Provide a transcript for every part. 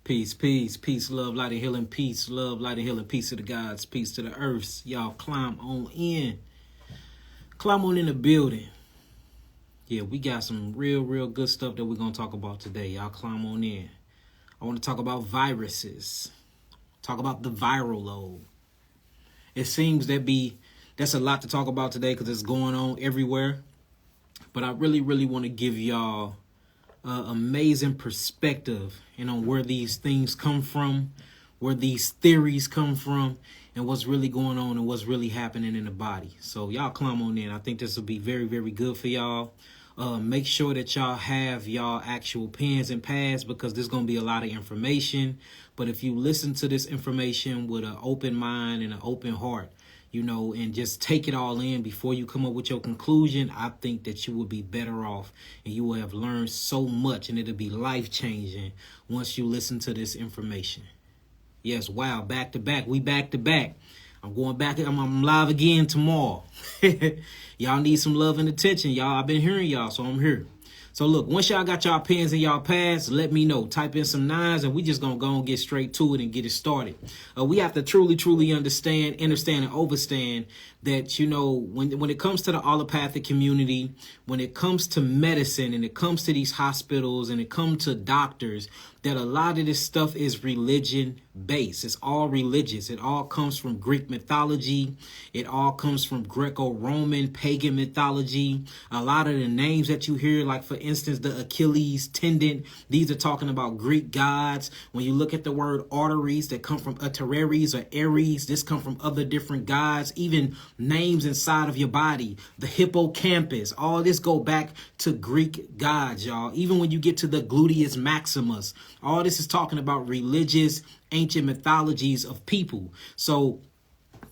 Peace, peace, peace, love, light, and healing. Peace, love, light, and healing. Peace to the gods, peace to the earths. Y'all climb on in. Climb on in the building. Yeah, we got some real good stuff that we're going to talk about today. Y'all climb on in. I want to talk about viruses. Talk about the viral load. It seems that's a lot to talk about today because it's going on everywhere. But I really want to give y'all amazing perspective on where these things come from, where these theories come from, and what's really going on and what's really happening in the body. So y'all climb on in. I think this will be very good for y'all. Make sure that y'all have y'all actual pens and pads because there's going to be a lot of information. But if you listen to this information with an open mind and an open heart, and just take it all in before you come up with your conclusion, I think that you will be better off and you will have learned so much and it'll be life-changing once you listen to this information. Yes, wow, back to back. We back to back. I'm going back. I'm live again tomorrow. Y'all need some love and attention. Y'all, I've been hearing y'all, so I'm here. So look, once y'all got y'all pens and y'all pads, let me know. Type in some nines and we just gonna go and get straight to it and get it started. We have to truly understand and overstand that, when it comes to the allopathic community, when it comes to medicine and it comes to these hospitals and it comes to doctors, that a lot of this stuff is religion based. It's all religious. It all comes from Greek mythology. It all comes from Greco-Roman pagan mythology. A lot of the names that you hear, like for instance, the Achilles tendon, these are talking about Greek gods. When you look at the word arteries that come from Atares or Ares, this come from other different gods, even names inside of your body, the hippocampus, all this go back to Greek gods, y'all. Even when you get to the gluteus maximus, all this is talking about religious ancient mythologies of people. So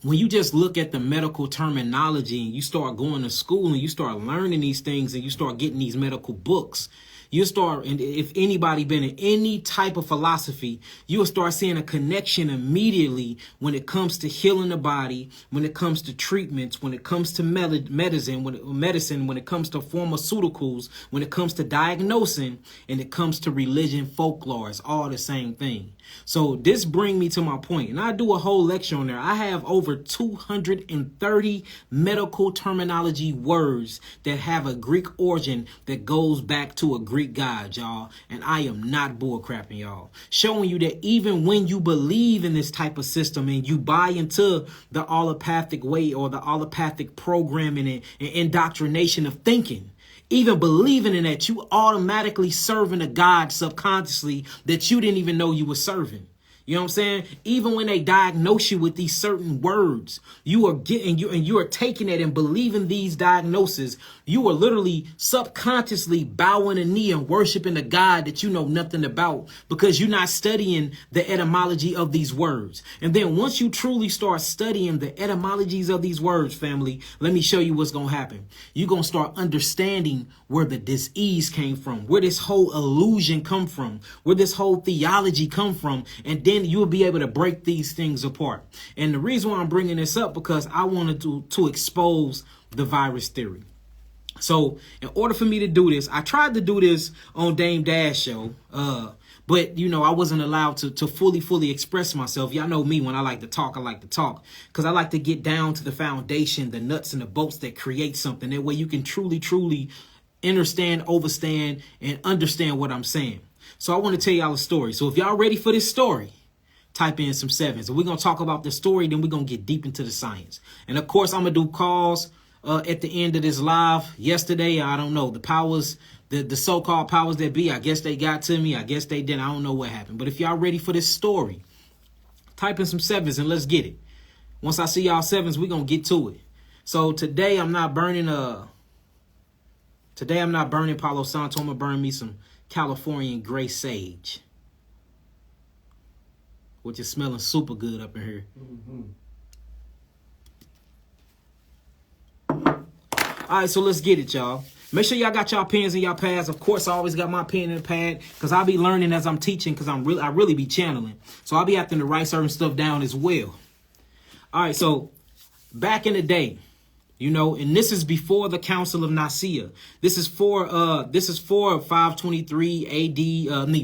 when you just look at the medical terminology and you start going to school and you start learning these things and you start getting these medical books, you start, and if anybody been in any type of philosophy, you will start seeing a connection immediately when it comes to healing the body, when it comes to treatments, when it comes to medicine, when it comes to pharmaceuticals, when it comes to diagnosing, and it comes to religion, folklore. It's all the same thing. So this brings me to my point, and I do a whole lecture on there. I have over 230 medical terminology words that have a Greek origin that goes back to a Greek god, y'all. And I am not bullcrapping, y'all. Showing you that even when you believe in this type of system and you buy into the allopathic way or the allopathic programming and indoctrination of thinking, even believing in that, you automatically serving a God subconsciously that you didn't even know you were serving. You know what I'm saying? Even when they diagnose you with these certain words, you are taking it and believing these diagnoses. You are literally subconsciously bowing a knee and worshiping a God that you know nothing about because you're not studying the etymology of these words. And then once you truly start studying the etymologies of these words, family, let me show you what's going to happen. You're going to start understanding where the disease came from, where this whole illusion come from, where this whole theology come from, and then you'll be able to break these things apart. And the reason why I'm bringing this up because I wanted to expose the virus theory. So in order for me to do this, I tried to do this on Dame Dash show, but I wasn't allowed to fully express myself. Y'all know me, when I like to talk because I like to get down to the foundation, the nuts and the bolts that create something. That way you can truly understand, overstand, and understand what I'm saying. So I want to tell y'all a story. So if y'all ready for this story, type in some sevens. And we're going to talk about the story, then we're going to get deep into the science. And of course, I'm going to do calls at the end of this live. Yesterday, I don't know, the powers, the so-called powers that be, I guess they got to me. I guess they didn't. I don't know what happened. But if y'all ready for this story, type in some sevens and let's get it. Once I see y'all sevens, we're going to get to it. So today, I'm not burning Palo Santo. I'm going to burn me some Californian gray sage, which is smelling super good up in here. Mm-hmm. All right, so let's get it, y'all. Make sure y'all got y'all pens and y'all pads. Of course, I always got my pen and pad because I'll be learning as I'm teaching because I really be channeling. So I'll be having to write certain stuff down as well. All right, so back in the day, and this is before the Council of Nicaea. This is for 523 AD,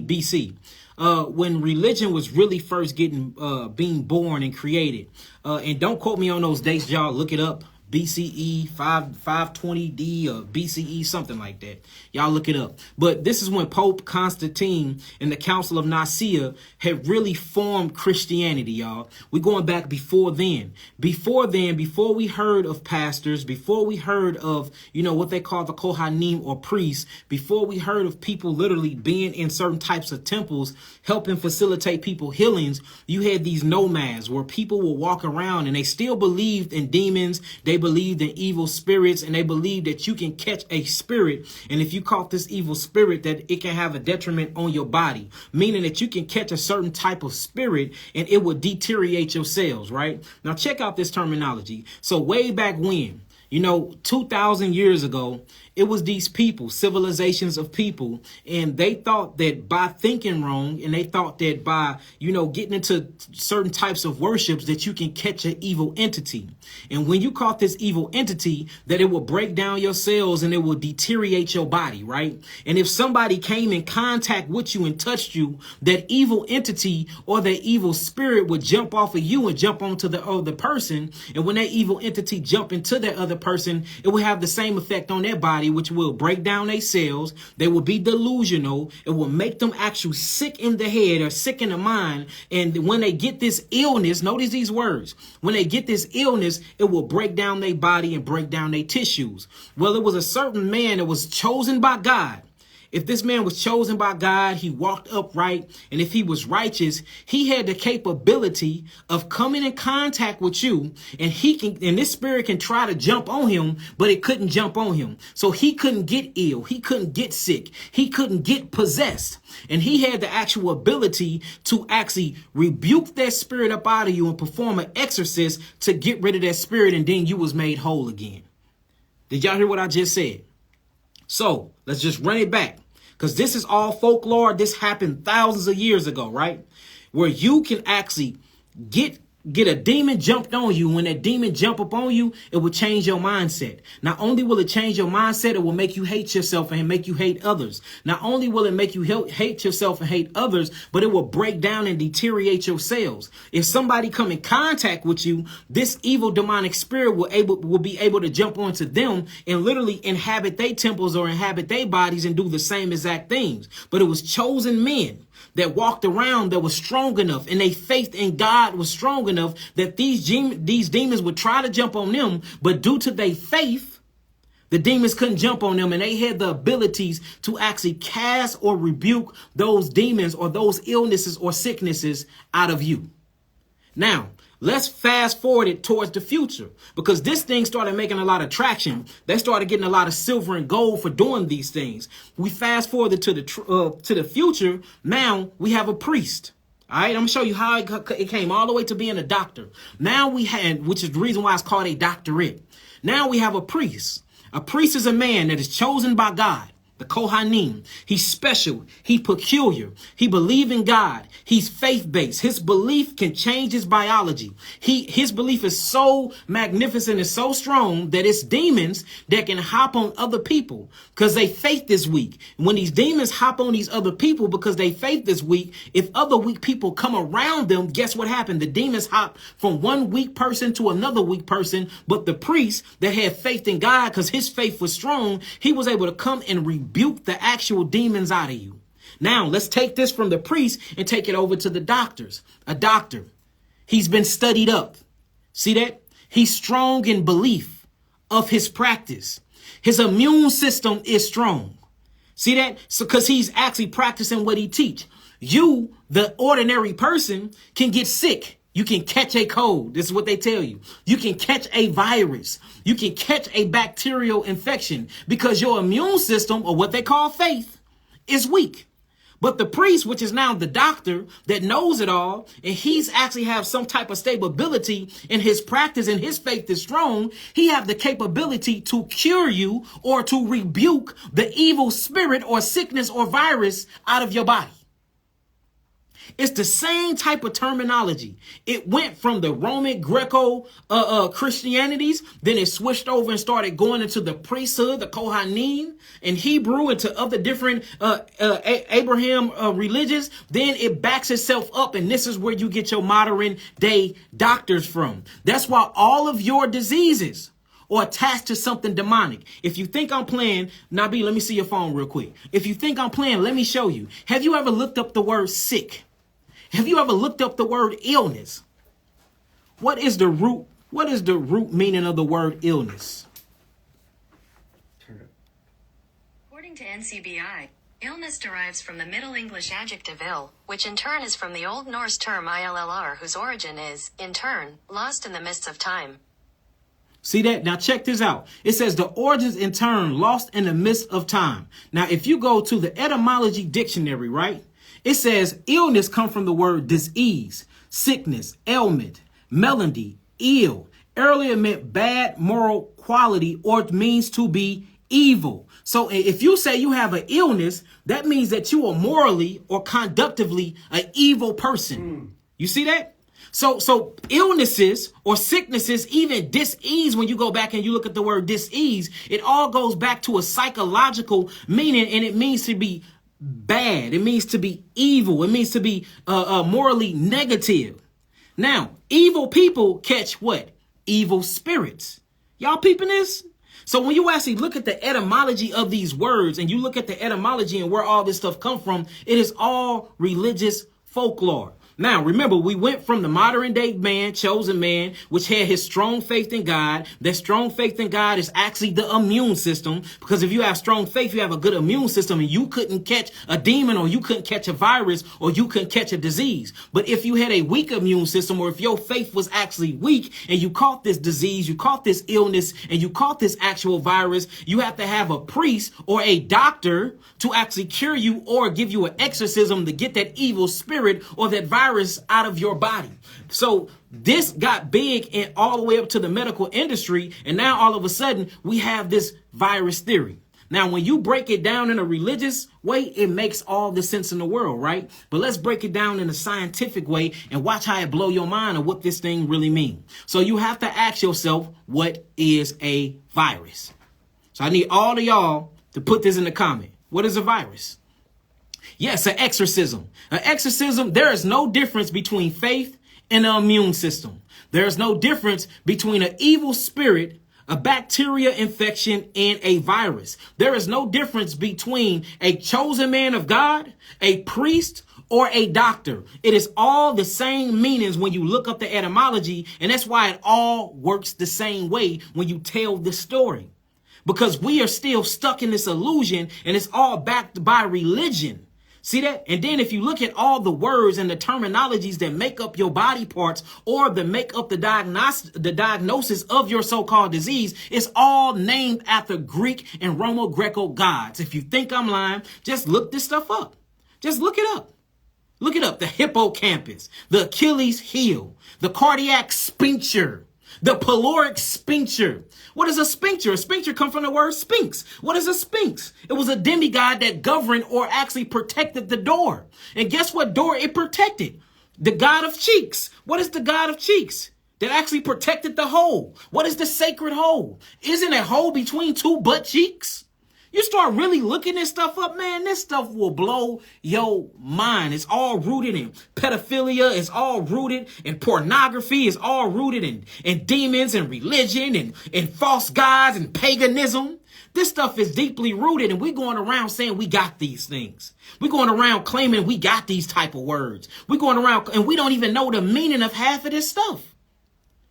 BC. when religion was really first being born and created. And don't quote me on those dates, y'all. Look it up. BCE 520D or BCE, something like that. Y'all look it up. But this is when Pope Constantine and the Council of Nicaea had really formed Christianity, y'all. We're going back before then. Before we heard of pastors, before we heard of, what they call the Kohanim or priests, before we heard of people literally being in certain types of temples, helping facilitate people healings, you had these nomads where people will walk around and they still believed in demons. They believed in evil spirits, and they believed that you can catch a spirit. And if you caught this evil spirit, that it can have a detriment on your body, meaning that you can catch a certain type of spirit and it will deteriorate your cells, right? Now, check out this terminology. So way back when, 2,000 years ago, it was these people, civilizations of people, and they thought that by thinking wrong, and they thought that by, getting into certain types of worships, that you can catch an evil entity. And when you caught this evil entity, that it will break down your cells and it will deteriorate your body, right? And if somebody came in contact with you and touched you, that evil entity or that evil spirit would jump off of you and jump onto the other person. And when that evil entity jump into that other person, it will have the same effect on their body, which will break down their cells. They will be delusional. It will make them actually sick in the head or sick in the mind. And when they get this illness, notice these words, when they get this illness, it will break down their body and break down their tissues. Well, it was a certain man that was chosen by God. If this man was chosen by God, he walked upright, and if he was righteous, he had the capability of coming in contact with you, and this spirit can try to jump on him, but it couldn't jump on him. So he couldn't get ill. He couldn't get sick. He couldn't get possessed. And he had the actual ability to actually rebuke that spirit up out of you and perform an exorcist to get rid of that spirit, and then you was made whole again. Did y'all hear what I just said? So let's just run it back, because this is all folklore. This happened thousands of years ago, right? Where you can actually get a demon jumped on you. When that demon jump up on you, it will change your mindset. Not only will it change your mindset, it will make you hate yourself and make you hate others. Not only will it make you hate yourself and hate others, but it will break down and deteriorate your cells. If somebody come in contact with you, this evil demonic spirit will be able to jump onto them and literally inhabit their temples or inhabit their bodies and do the same exact things. But it was chosen men that walked around that was strong enough, and their faith in God was strong enough that these demons would try to jump on them, but due to their faith, the demons couldn't jump on them, and they had the abilities to actually cast or rebuke those demons or those illnesses or sicknesses out of you. Now, let's fast forward it towards the future, because this thing started making a lot of traction. They started getting a lot of silver and gold for doing these things. We fast forward to the future. Now we have a priest. All right, I'm gonna show you how it came all the way to being a doctor. Now which is the reason why it's called a doctorate. Now we have a priest. A priest is a man that is chosen by God. The Kohanim. He's special. He's peculiar. He believes in God. He's faith-based. His belief can change his biology. His belief is so magnificent and so strong that it's demons that can hop on other people because they faith is weak. When these demons hop on these other people because they faith is weak, if other weak people come around them, guess what happened? The demons hop from one weak person to another weak person. But the priest that had faith in God, because his faith was strong, he was able to come and rebuke the actual demons out of you. Now, let's take this from the priest and take it over to the doctors. A doctor, he's been studied up. See that? He's strong in belief of his practice. His immune system is strong. See that? So, because he's actually practicing what he teach. You, the ordinary person, can get sick. You can catch a cold. This is what they tell you. You can catch a virus. You can catch a bacterial infection because your immune system, or what they call faith, is weak. But the priest, which is now the doctor that knows it all, and he's actually have some type of stability in his practice and his faith is strong, he have the capability to cure you or to rebuke the evil spirit or sickness or virus out of your body. It's the same type of terminology. It went from the Roman Greco Christianities, then it switched over and started going into the priesthood, the Kohanim, in Hebrew, into other different Abraham religions. Then it backs itself up, and this is where you get your modern day doctors from. That's why all of your diseases or attached to something demonic. If you think I'm playing, Nabi, let me see your phone real quick. If you think I'm playing, let me show you. Have you ever looked up the word sick? Have you ever looked up the word illness? What is the root? What is the root meaning of the word illness? According to NCBI, illness derives from the Middle English adjective ill, which in turn is from the Old Norse term illr, whose origin is, in turn, lost in the mists of time. See that? Now check this out. It says the origins in turn lost in the midst of time. Now, if you go to the etymology dictionary, right, it says illness come from the word disease, sickness, ailment, melody, ill. Earlier meant bad moral quality or it means to be evil. So if you say you have an illness, that means that you are morally or conductively an evil person. You see that? So illnesses or sicknesses, even dis-ease, when you go back and you look at the word dis-ease, it all goes back to a psychological meaning, and it means to be bad. It means to be evil. It means to be morally negative. Now, evil people catch what? Evil spirits. Y'all peeping this? So when you actually look at the etymology of these words and you look at the etymology and where all this stuff come from, it is all religious folklore. Now, remember, we went from the modern day man, chosen man, which had his strong faith in God. That strong faith in God is actually the immune system, because if you have strong faith, you have a good immune system, and you couldn't catch a demon, or you couldn't catch a virus, or you couldn't catch a disease. But if you had a weak immune system, or if your faith was actually weak and you caught this disease, you caught this illness, and you caught this actual virus, you have to have a priest or a doctor to actually cure you or give you an exorcism to get that evil spirit or that virus out of your body. So this got big and all the way up to the medical industry. And now all of a sudden we have this virus theory. Now, when you break it down in a religious way, it makes all the sense in the world, right? But let's break it down in a scientific way and watch how it blow your mind of what this thing really means. So you have to ask yourself, what is a virus? So I need all of y'all to put this in the comment. What is a virus? Yes, an exorcism. An exorcism, there is no difference between faith and an immune system. There is no difference between an evil spirit, a bacteria infection, and a virus. There is no difference between a chosen man of God, a priest, or a doctor. It is all the same meanings when you look up the etymology, and that's why it all works the same way when you tell the story. Because we are still stuck in this illusion, and it's all backed by religion. See that? And then if you look at all the words and the terminologies that make up your body parts or that make up the diagnosis of your so-called disease, it's all named after Greek and Romo-Greco gods. If you think I'm lying, just look this stuff up. Just look it up. Look it up. The hippocampus, the Achilles heel, the cardiac sphincter, the pyloric sphincter. What is a sphincter? A sphincter comes from the word sphinx. What is a sphinx? It was a demigod that governed or actually protected the door. And guess what door it protected? The god of cheeks. What is the god of cheeks? That actually protected the hole. What is the sacred hole? Isn't a hole between two butt cheeks? You start really looking this stuff up, man, this stuff will blow your mind. It's all rooted in pedophilia. It's all rooted in pornography. It's all rooted in demons and religion and false gods and paganism. This stuff is deeply rooted, and we're going around saying we got these things. We're going around claiming we got these type of words. We're going around and we don't even know the meaning of half of this stuff.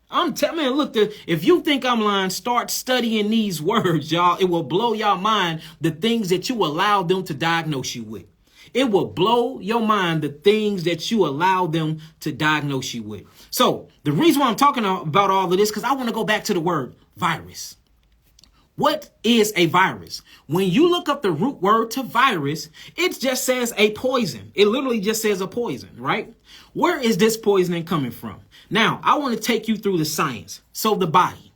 I'm telling you, look, if you think I'm lying, start studying these words, y'all. It will blow your mind, the things that you allow them to diagnose you with. It will blow your mind, the things that you allow them to diagnose you with. So the reason why I'm talking about all of this, because I want to go back to the word virus. What is a virus? When you look up the root word to virus, it just says a poison. It literally just says a poison, right? Where is this poisoning coming from? Now, I want to take you through the science. So the body.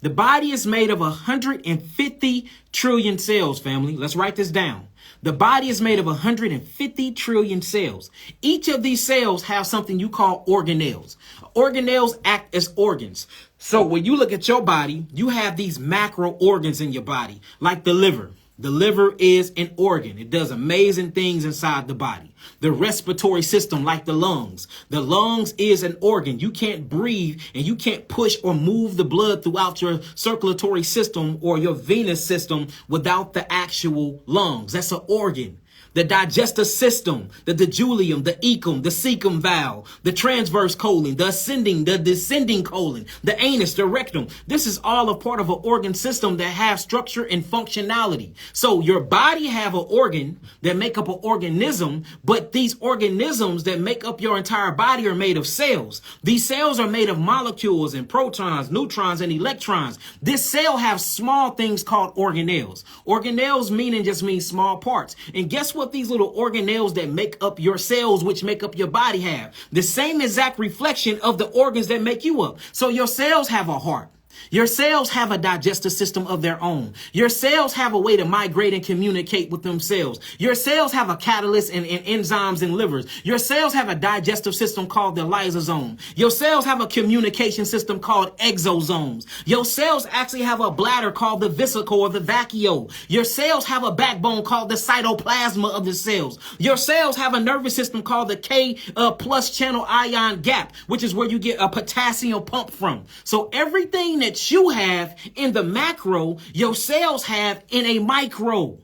The body is made of 150 trillion cells, family. Let's write this down. The body is made of 150 trillion cells. Each of these cells have something you call organelles. Organelles act as organs. So when you look at your body, you have these macro organs in your body, like the liver. The liver is an organ. It does amazing things inside the body. The respiratory system, like the lungs. The lungs is an organ. You can't breathe and you can't push or move the blood throughout your circulatory system or your venous system without the actual lungs. That's an organ. The digestive system, the jejulium, the ecum, the cecum valve, the transverse colon, the ascending, the descending colon, the anus, the rectum. This is all a part of an organ system that have structure and functionality. So your body have an organ that make up an organism, but these organisms that make up your entire body are made of cells. These cells are made of molecules and protons, neutrons, and electrons. This cell have small things called organelles. Organelles just means small parts. And guess what these little organelles that make up your cells, which make up your body, have? The same exact reflection of the organs that make you up. So your cells have a heart. Your cells have a digestive system of their own. Your cells have a way to migrate and communicate with themselves. Your cells have a catalyst and enzymes and livers. Your cells have a digestive system called the lysosome. Your cells have a communication system called exosomes. Your cells actually have a bladder called the vesicle or the vacuole. Your cells have a backbone called the cytoplasma of the cells. Your cells have a nervous system called the K plus channel ion gap, which is where you get a potassium pump from. So everything that you have in the macro, your cells have in a micro.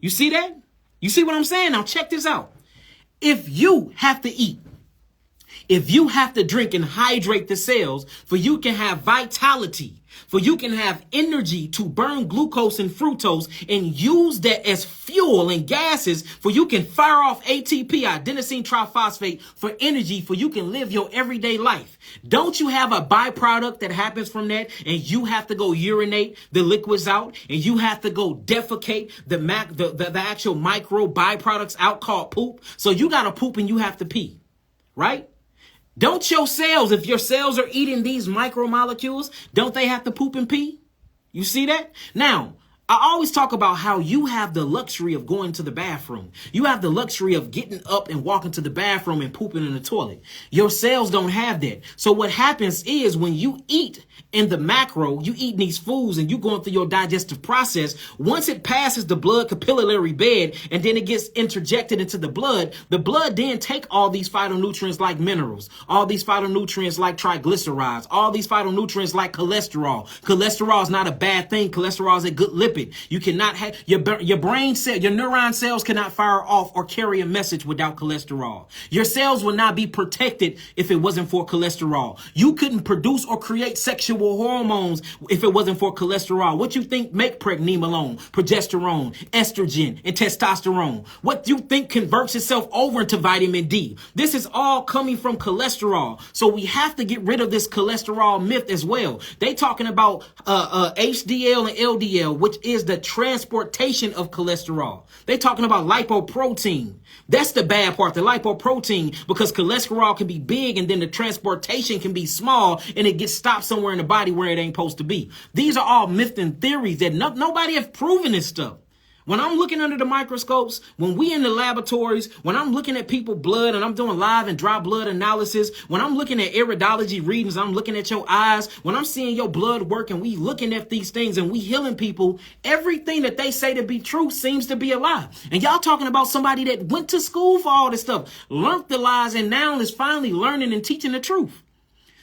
You see that? You see what I'm saying? Now check this out. If you have to eat, if you have to drink and hydrate the cells for you can have vitality, for you can have energy to burn glucose and fructose and use that as fuel and gases, for you can fire off ATP, adenosine triphosphate, for energy, for you can live your everyday life. Don't you have a byproduct that happens from that, and you have to go urinate the liquids out, and you have to go defecate the actual micro byproducts out called poop? So you got to poop and you have to pee, right? Don't your cells, if your cells are eating these micromolecules, don't they have to poop and pee? You see that? Now, I always talk about how you have the luxury of going to the bathroom. You have the luxury of getting up and walking to the bathroom and pooping in the toilet. Your cells don't have that. So what happens is when you eat in the macro, you eat these foods and you going through your digestive process. Once it passes the blood capillary bed and then it gets interjected into the blood then take all these phytonutrients like minerals, all these phytonutrients like triglycerides, all these phytonutrients like cholesterol. Cholesterol is not a bad thing. Cholesterol is a good lipid. You cannot have your brain cell, your neuron cells cannot fire off or carry a message without cholesterol. Your cells would not be protected if it wasn't for cholesterol. You couldn't produce or create sexual hormones if it wasn't for cholesterol. What you think make pregnenolone, progesterone, estrogen, and testosterone? What do you think converts itself over into vitamin D? This is all coming from cholesterol. So we have to get rid of this cholesterol myth as well. They talking about HDL and LDL, which is the transportation of cholesterol. They talking about lipoprotein. That's the bad part, the lipoprotein, because cholesterol can be big and then the transportation can be small and it gets stopped somewhere in the body where it ain't supposed to be. These are all myths and theories that nobody have proven this stuff. When I'm looking under the microscopes, when we in the laboratories, when I'm looking at people's blood and I'm doing live and dry blood analysis, when I'm looking at iridology readings, I'm looking at your eyes, when I'm seeing your blood work and we looking at these things and we healing people, everything that they say to be true seems to be a lie. And y'all talking about somebody that went to school for all this stuff, learned the lies, and now is finally learning and teaching the truth.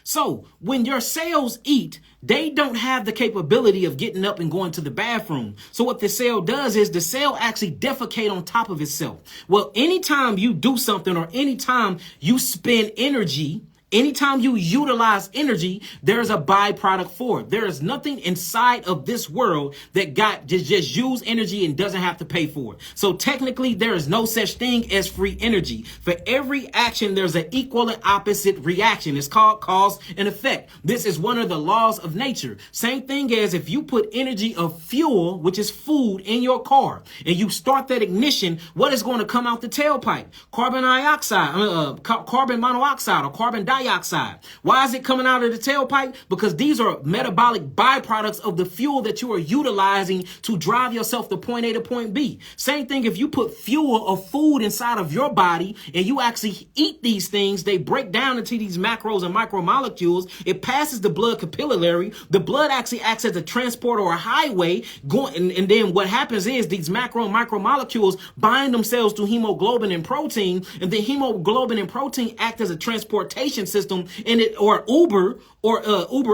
So when your cells eat, they don't have the capability of getting up and going to the bathroom. So what the cell does is the cell actually defecate on top of itself. Well, anytime you do something or anytime you spend energy, anytime you utilize energy, there's a byproduct for it. There is nothing inside of this world that just use energy and doesn't have to pay for it. So technically, there is no such thing as free energy. For every action, there's an equal and opposite reaction. It's called cause and effect. This is one of the laws of nature. Same thing as if you put energy of fuel, which is food, in your car, and you start that ignition, what is going to come out the tailpipe? Carbon monoxide or carbon dioxide. dioxide. Why is it coming out of the tailpipe? Because these are metabolic byproducts of the fuel that you are utilizing to drive yourself to point A to point B. Same thing if you put fuel or food inside of your body and you actually eat these things, they break down into these macros and micromolecules. It passes the blood capillary. The blood actually acts as a transporter or a highway going, and then what happens is these macro and micromolecules bind themselves to hemoglobin and protein, and the hemoglobin and protein act as a transportation system in it, or Uber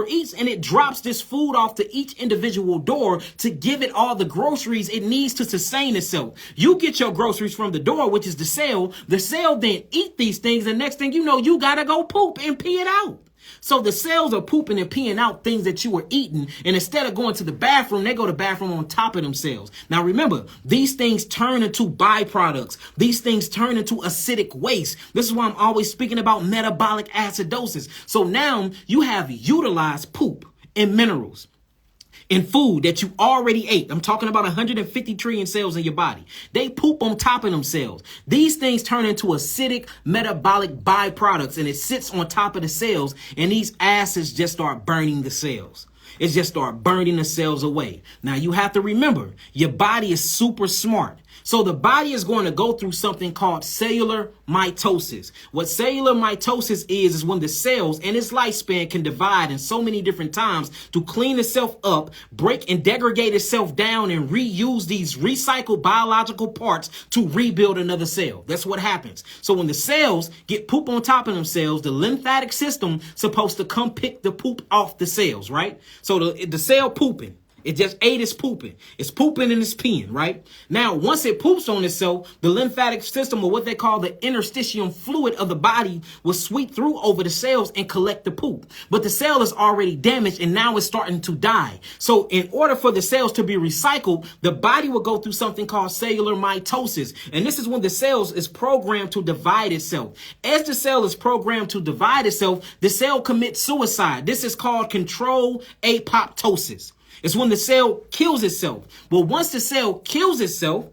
Eats, and it drops this food off to each individual door to give it all the groceries it needs to sustain itself. You get your groceries from the door, which is the cell. The cell then eat these things, and next thing you know, you gotta go poop and pee it out. So the cells are pooping and peeing out things that you were eating, and instead of going to the bathroom, they go to the bathroom on top of themselves. Now remember, these things turn into byproducts. These things turn into acidic waste. This is why I'm always speaking about metabolic acidosis. So now you have utilized poop and minerals in food that you already ate. I'm talking about 150 trillion cells in your body. They poop on top of themselves. These things turn into acidic metabolic byproducts, and it sits on top of the cells, and these acids just start burning the cells. It just start burning the cells away. Now you have to remember, your body is super smart. So the body is going to go through something called cellular mitosis. What cellular mitosis is when the cells and its lifespan can divide in so many different times to clean itself up, break and degrade itself down, and reuse these recycled biological parts to rebuild another cell. That's what happens. So when the cells get poop on top of themselves, the lymphatic system supposed to come pick the poop off the cells, right? So the cell pooping. It just ate its pooping. It's pooping and it's peeing, right? Now, once it poops on itself, the lymphatic system, or what they call the interstitium fluid of the body, will sweep through over the cells and collect the poop. But the cell is already damaged and now it's starting to die. So in order for the cells to be recycled, the body will go through something called cellular mitosis. And this is when the cells is programmed to divide itself. As the cell is programmed to divide itself, the cell commits suicide. This is called controlled apoptosis. It's when the cell kills itself. But once the cell kills itself,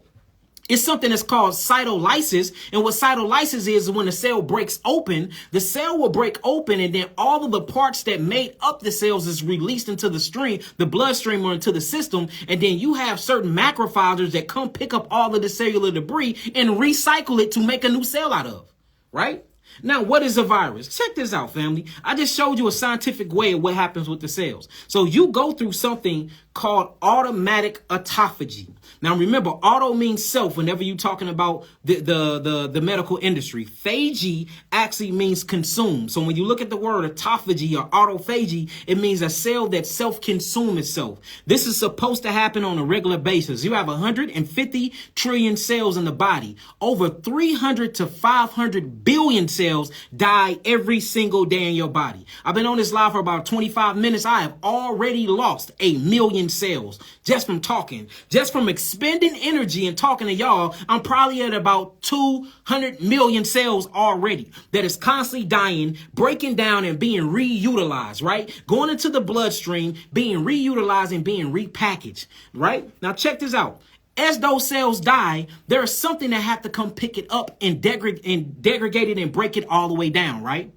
it's something that's called cytolysis. And what cytolysis is when the cell breaks open, the cell will break open, and then all of the parts that made up the cells is released into the stream, the bloodstream, or into the system. And then you have certain macrophages that come pick up all of the cellular debris and recycle it to make a new cell out of, right? Now, what is a virus? Check this out, family. I just showed you a scientific way of what happens with the cells. So you go through something called automatic autophagy. Now, remember, auto means self whenever you're talking about the medical industry. Phagy actually means consume. So when you look at the word autophagy or autophagy, it means a cell that self-consume itself. This is supposed to happen on a regular basis. You have 150 trillion cells in the body. Over 300 to 500 billion cells die every single day in your body. I've been on this live for about 25 minutes. I have already lost 1 million cells just from talking, just from expending energy and talking to y'all. I'm probably at about 200 million cells already that is constantly dying, breaking down, and being reutilized, right? Going into the bloodstream, being reutilized and being repackaged, right? Now check this out. As those cells die, there is something that have to come pick it up and degrade it and break it all the way down, right?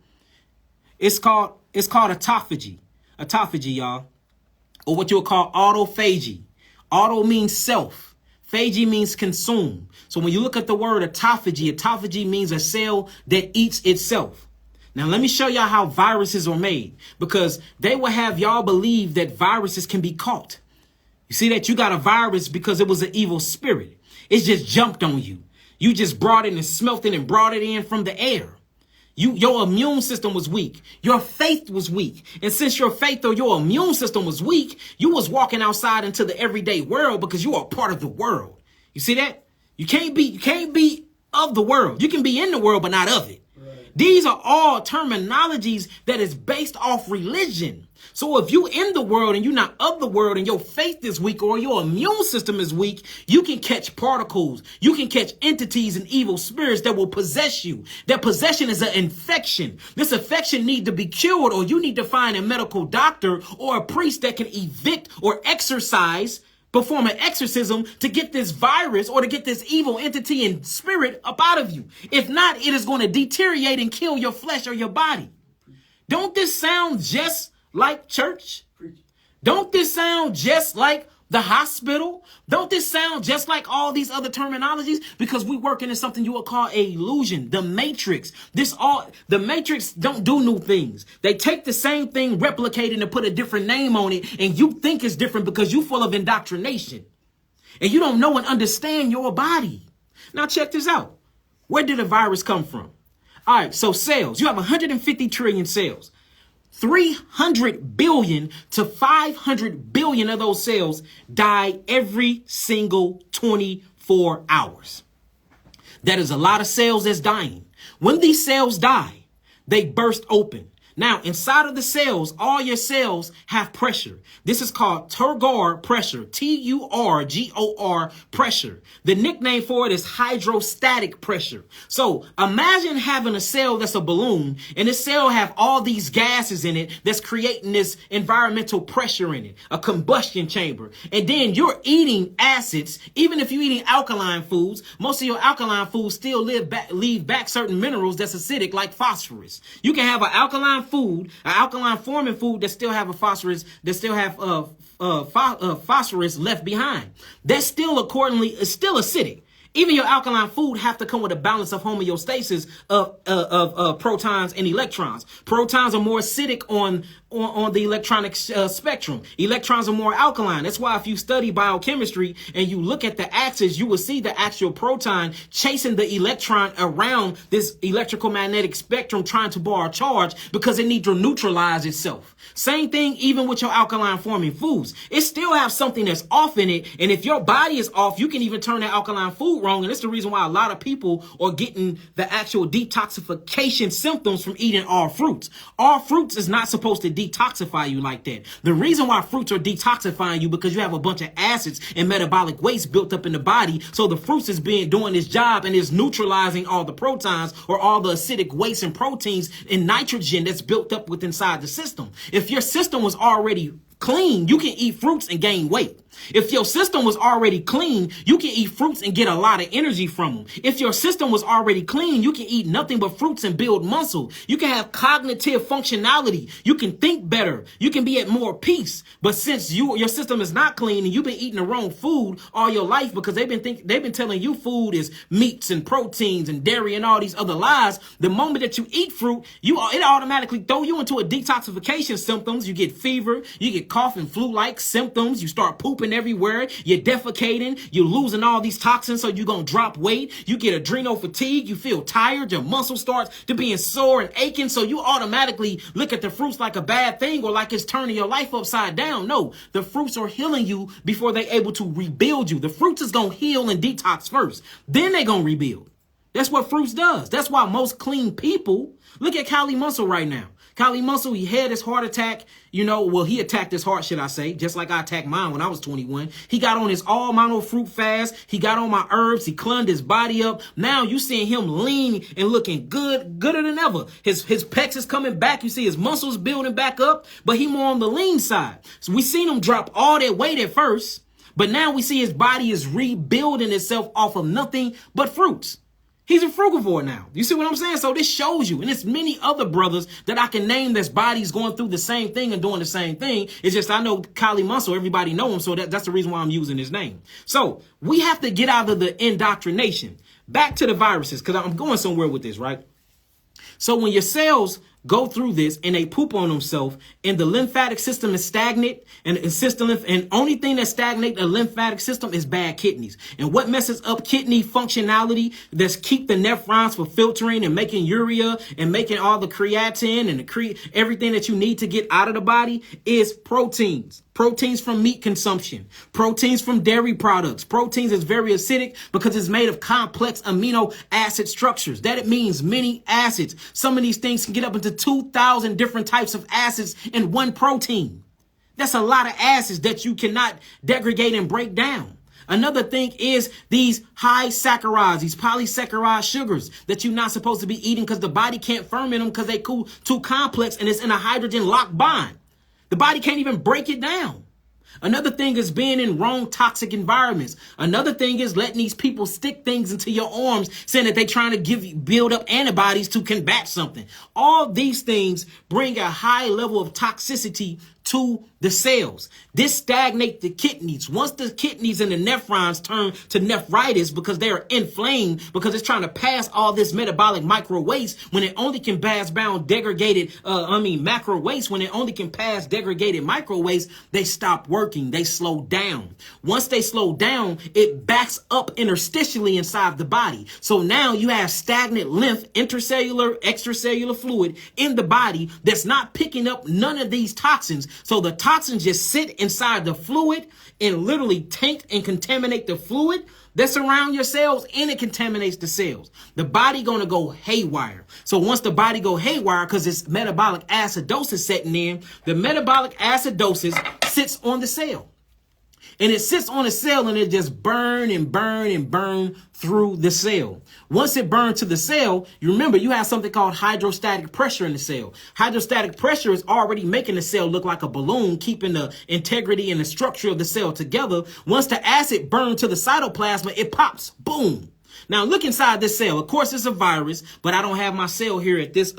It's called autophagy. Autophagy, y'all. Or what you'll call autophagy. Auto means self. Phagy means consume. So when you look at the word autophagy means a cell that eats itself. Now, let me show y'all how viruses are made, because they will have y'all believe that viruses can be caught. You see that you got a virus because it was an evil spirit. It just jumped on you. You just brought it and smelt it and brought it in from the air. Your immune system was weak. Your faith was weak. And since your faith or your immune system was weak, you was walking outside into the everyday world because you are part of the world. You see that? You can't be of the world. You can be in the world, but not of it. Right. These are all terminologies that is based off religion. So if you in the world and you're not of the world and your faith is weak or your immune system is weak, you can catch particles. You can catch entities and evil spirits that will possess you. That possession is an infection. This infection needs to be cured, or you need to find a medical doctor or a priest that can evict or perform an exorcism to get this virus or to get this evil entity and spirit up out of you. If not, it is going to deteriorate and kill your flesh or your body. Don't this sound just like church? Don't this sound just like the hospital? Don't this sound just like all these other terminologies? Because we working in something you would call a illusion, the matrix. The matrix don't do new things. They take the same thing, replicate it, and put a different name on it, and you think it's different because you're full of indoctrination. And you don't know and understand your body. Now check this out. Where did a virus come from? All right, so cells. You have 150 trillion cells. 300 billion to 500 billion of those cells die every single 24 hours. That is a lot of cells that's dying. When these cells die, they burst open. Now, inside of the cells, all your cells have pressure. This is called turgor pressure, Turgor pressure. The nickname for it is hydrostatic pressure. So imagine having a cell that's a balloon, and this cell have all these gases in it that's creating this environmental pressure in it, a combustion chamber. And then you're eating acids. Even if you're eating alkaline foods, most of your alkaline foods still leave back certain minerals that's acidic, like phosphorus. You can have an alkaline forming food that still have a phosphorus, that still have phosphorus left behind. That's still is still acidic. Even your alkaline food have to come with a balance of homeostasis of protons and electrons. Protons are more acidic on the electronic spectrum. Electrons are more alkaline. That's why if you study biochemistry and you look at the axis, you will see the actual proton chasing the electron around this electrical magnetic spectrum trying to borrow charge because it needs to neutralize itself. Same thing even with your alkaline forming foods. It still have something that's off in it. And if your body is off, you can even turn that alkaline food wrong. And that's the reason why a lot of people are getting the actual detoxification symptoms from eating all fruits. All fruits is not supposed to detoxify you like that. The reason why fruits are detoxifying you because you have a bunch of acids and metabolic waste built up in the body. So the fruits is doing its job and is neutralizing all the protons or all the acidic waste and proteins and nitrogen that's built up within inside the system. If your system was already clean, you can eat fruits and gain weight. If your system was already clean, you can eat fruits and get a lot of energy from them. If your system was already clean, you can eat nothing but fruits and build muscle. You can have cognitive functionality. You can think better. You can be at more peace. But since your system is not clean and you've been eating the wrong food all your life because they've been telling you food is meats and proteins and dairy and all these other lies, the moment that you eat fruit, it automatically throw you into a detoxification symptoms. You get fever, you get cough and flu-like symptoms. You start pooping everywhere. You're defecating. You're losing all these toxins, so you're going to drop weight. You get adrenal fatigue. You feel tired. Your muscle starts to being sore and aching, so you automatically look at the fruits like a bad thing or like it's turning your life upside down. No, the fruits are healing you before they're able to rebuild you. The fruits is going to heal and detox first. Then they're going to rebuild. That's what fruits does. That's why most clean people, look at Kylie Muscle right now. Kylie Muscle, he had his heart attack, he attacked his heart, should I say, just like I attacked mine when I was 21. He got on his all mono fruit fast. He got on my herbs. He cleaned his body up. Now you seeing him lean and looking gooder than ever. His pecs is coming back. You see his muscles building back up, but he more on the lean side. So we seen him drop all that weight at first, but now we see his body is rebuilding itself off of nothing but fruits. He's a frugivore now. You see what I'm saying? So this shows you. And there's many other brothers that I can name that's bodies going through the same thing and doing the same thing. It's just I know Kylie Muscle, everybody know him. So that's the reason why I'm using his name. So we have to get out of the indoctrination. Back to the viruses, because I'm going somewhere with this, right? So when your cells go through this and they poop on themselves and the lymphatic system is stagnant and only thing that stagnate the lymphatic system is bad kidneys. And what messes up kidney functionality that's keep the nephrons for filtering and making urea and making all the creatine and everything that you need to get out of the body is proteins. Proteins from meat consumption, proteins from dairy products. Proteins is very acidic because it's made of complex amino acid structures. That it means many acids. Some of these things can get up into 2,000 different types of acids in one protein. That's a lot of acids that you cannot degrade and break down. Another thing is these high saccharides, these polysaccharide sugars that you're not supposed to be eating because the body can't ferment them because they're too complex and it's in a hydrogen lock bond. The body can't even break it down. Another thing is being in wrong toxic environments. Another thing is letting these people stick things into your arms saying that they're trying to build up antibodies to combat something. All these things bring a high level of toxicity to the cells. This stagnates the kidneys. Once the kidneys and the nephrons turn to nephritis because they are inflamed, because it's trying to pass all this metabolic micro waste when it only can pass macro waste, when it only can pass degraded micro waste, they stop working. They slow down. Once they slow down, it backs up interstitially inside the body. So now you have stagnant lymph, intercellular, extracellular fluid in the body that's not picking up none of these toxins. So the toxins just sit inside the fluid and literally taint and contaminate the fluid that's around your cells, and it contaminates the cells. The body gonna go haywire. So once the body go haywire, because it's metabolic acidosis setting in, the metabolic acidosis sits on the cell. And it sits on the cell and it just burn and burn and burn through the cell. Once it burns to the cell, you remember you have something called hydrostatic pressure in the cell. Hydrostatic pressure is already making the cell look like a balloon, keeping the integrity and the structure of the cell together. Once the acid burns to the cytoplasm, it pops. Boom. Now look inside this cell. Of course, it's a virus, but I don't have my cell here at this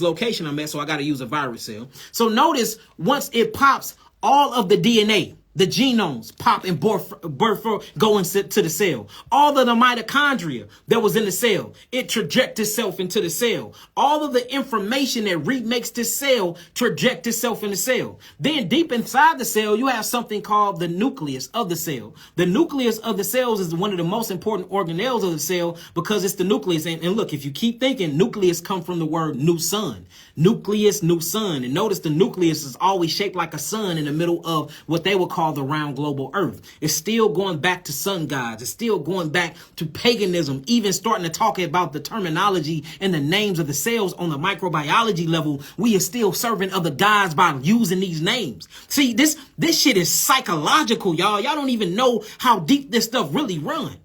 location I'm at, so I got to use a virus cell. So notice once it pops, all of the DNA, the genomes pop and go into the cell. All of the mitochondria that was in the cell, it trajects itself into the cell. All of the information that remakes this cell trajects itself in the cell. Then deep inside the cell, you have something called the nucleus of the cell. The nucleus of the cells is one of the most important organelles of the cell because it's the nucleus. And look, if you keep thinking, nucleus come from the word new sun. Nucleus, new sun. And notice the nucleus is always shaped like a sun in the middle of what they would call the round global earth. It's still going back to sun gods. It's still going back to paganism, even starting to talk about the terminology and the names of the cells on the microbiology level. We are still serving other gods by using these names. See, this shit is psychological, y'all. Y'all don't even know how deep this stuff really run.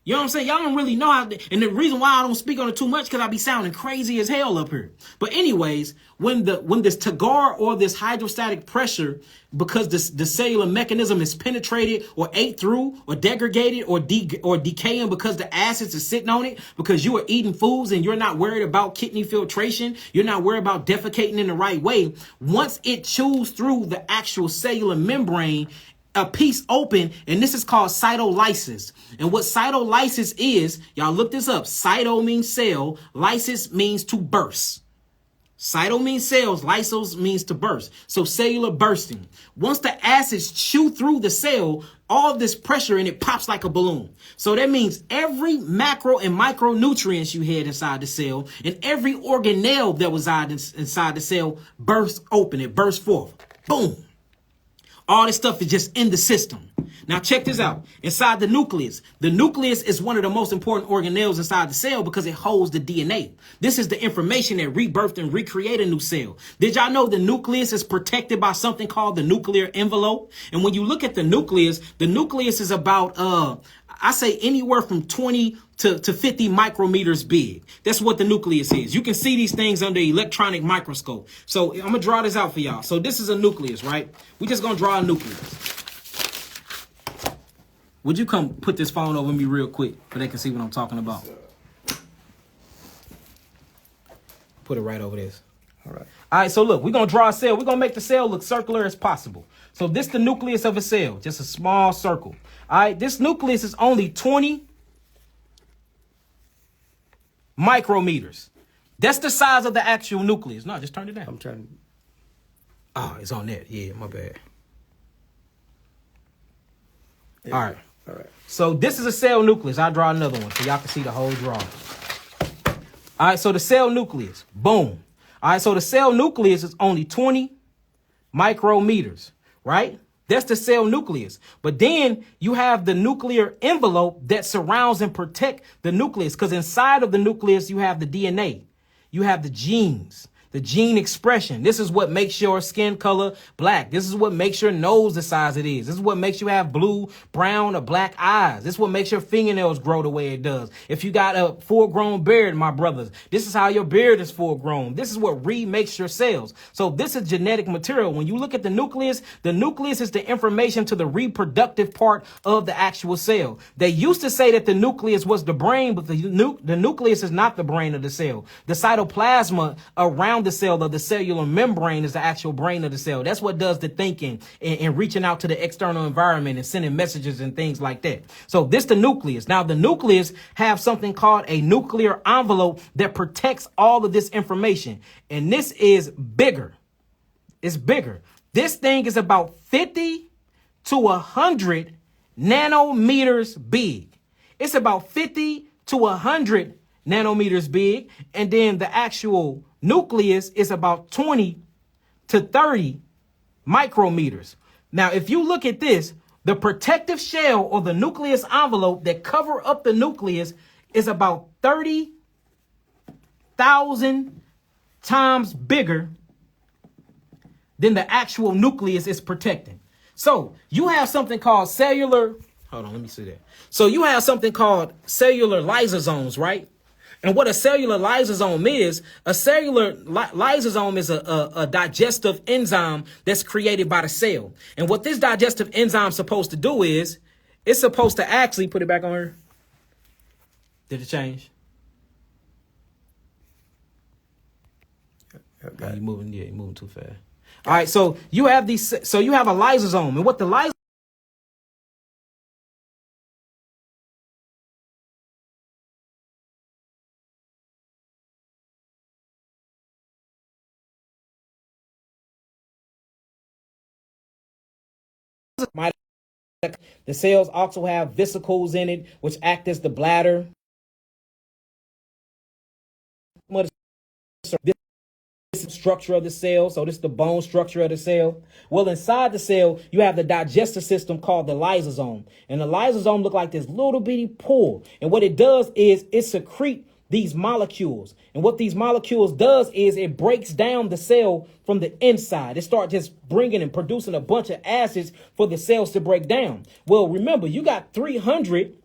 You know what I'm saying? Y'all don't really know how, and the reason why I don't speak on it too much because I be sounding crazy as hell up here. But anyways, when this Tagar or this hydrostatic pressure, because the cellular mechanism is penetrated or ate through or degraded or decaying because the acids are sitting on it, because you are eating foods and you're not worried about kidney filtration, you're not worried about defecating in the right way. Once it chews through the actual cellular membrane, a piece open, and this is called cytolysis. And what cytolysis is, y'all look this up. Cyto means cell, lysis means to burst. Cyto means cells, lysos means to burst. So cellular bursting. Once the acids chew through the cell, all of this pressure and it pops like a balloon. So that means every macro and micronutrients you had inside the cell and every organelle that was inside the cell bursts open. It bursts forth. Boom. All this stuff is just in the system. Now check this out. Inside the nucleus is one of the most important organelles inside the cell because it holds the DNA. This is the information that rebirthed and recreated a new cell. Did y'all know the nucleus is protected by something called the nuclear envelope? And when you look at the nucleus is about, I say anywhere from 20 to 50 micrometers big. That's what the nucleus is. You can see these things under electronic microscope. So I'm gonna draw this out for y'all. So this is a nucleus, right? We just gonna draw a nucleus. Would you come put this phone over me real quick so they can see what I'm talking about? Put it right over this. All right, so look, we're gonna draw a cell. We're gonna make the cell look circular as possible. So this is the nucleus of a cell, just a small circle. All right, this nucleus is only 20 micrometers. That's the size of the actual nucleus. No, just turn it down. I'm trying. Oh, it's on that. Yeah, my bad. Yeah. All right. All right. So this is a cell nucleus. I'll draw another one so y'all can see the whole drawing. All right, so the cell nucleus. Boom. All right, so the cell nucleus is only 20 micrometers, right? That's the cell nucleus. But then you have the nuclear envelope that surrounds and protect the nucleus, because inside of the nucleus, you have the DNA. You have the genes. The gene expression. This is what makes your skin color black. This is what makes your nose the size it is. This is what makes you have blue, brown, or black eyes. This is what makes your fingernails grow the way it does. If you got a full-grown beard, my brothers, this is how your beard is full-grown. This is what remakes your cells. So this is genetic material. When you look at the nucleus is the information to the reproductive part of the actual cell. They used to say that the nucleus was the brain, but the nucleus is not the brain of the cell. The cytoplasma around the cell of the cellular membrane is the actual brain of the cell. That's what does the thinking and reaching out to the external environment and sending messages and things like that. So this the nucleus. Now the nucleus have something called a nuclear envelope that protects all of this information. And this is bigger. It's bigger. This thing is about 50 to 100 nanometers big. It's about 50 to 100 nanometers big. And then the actual nucleus is about 20 to 30 micrometers. Now, if you look at this, the protective shell or the nucleus envelope that cover up the nucleus is about 30,000 times bigger than the actual nucleus is protecting. So you have something called cellular. Hold on, let me see that. So you have something called cellular lysosomes, right? And what a cellular lysosome is, a cellular lysosome is a digestive enzyme that's created by the cell. And what this digestive enzyme is supposed to do is, it's supposed to actually put it back on her. Did it change? Okay. You're moving too fast. All right, so you have these. So you have a lysosome, and what the lysosome the cells also have vesicles in it, which act as the bladder. This structure of the cell. So this is the bone structure of the cell. Well, inside the cell, you have the digestive system called the lysosome. And the lysosome look like this little bitty pool. And what it does is it secrete these molecules. And what these molecules does is it breaks down the cell from the inside. It starts just bringing and producing a bunch of acids for the cells to break down. Well, remember, you got 300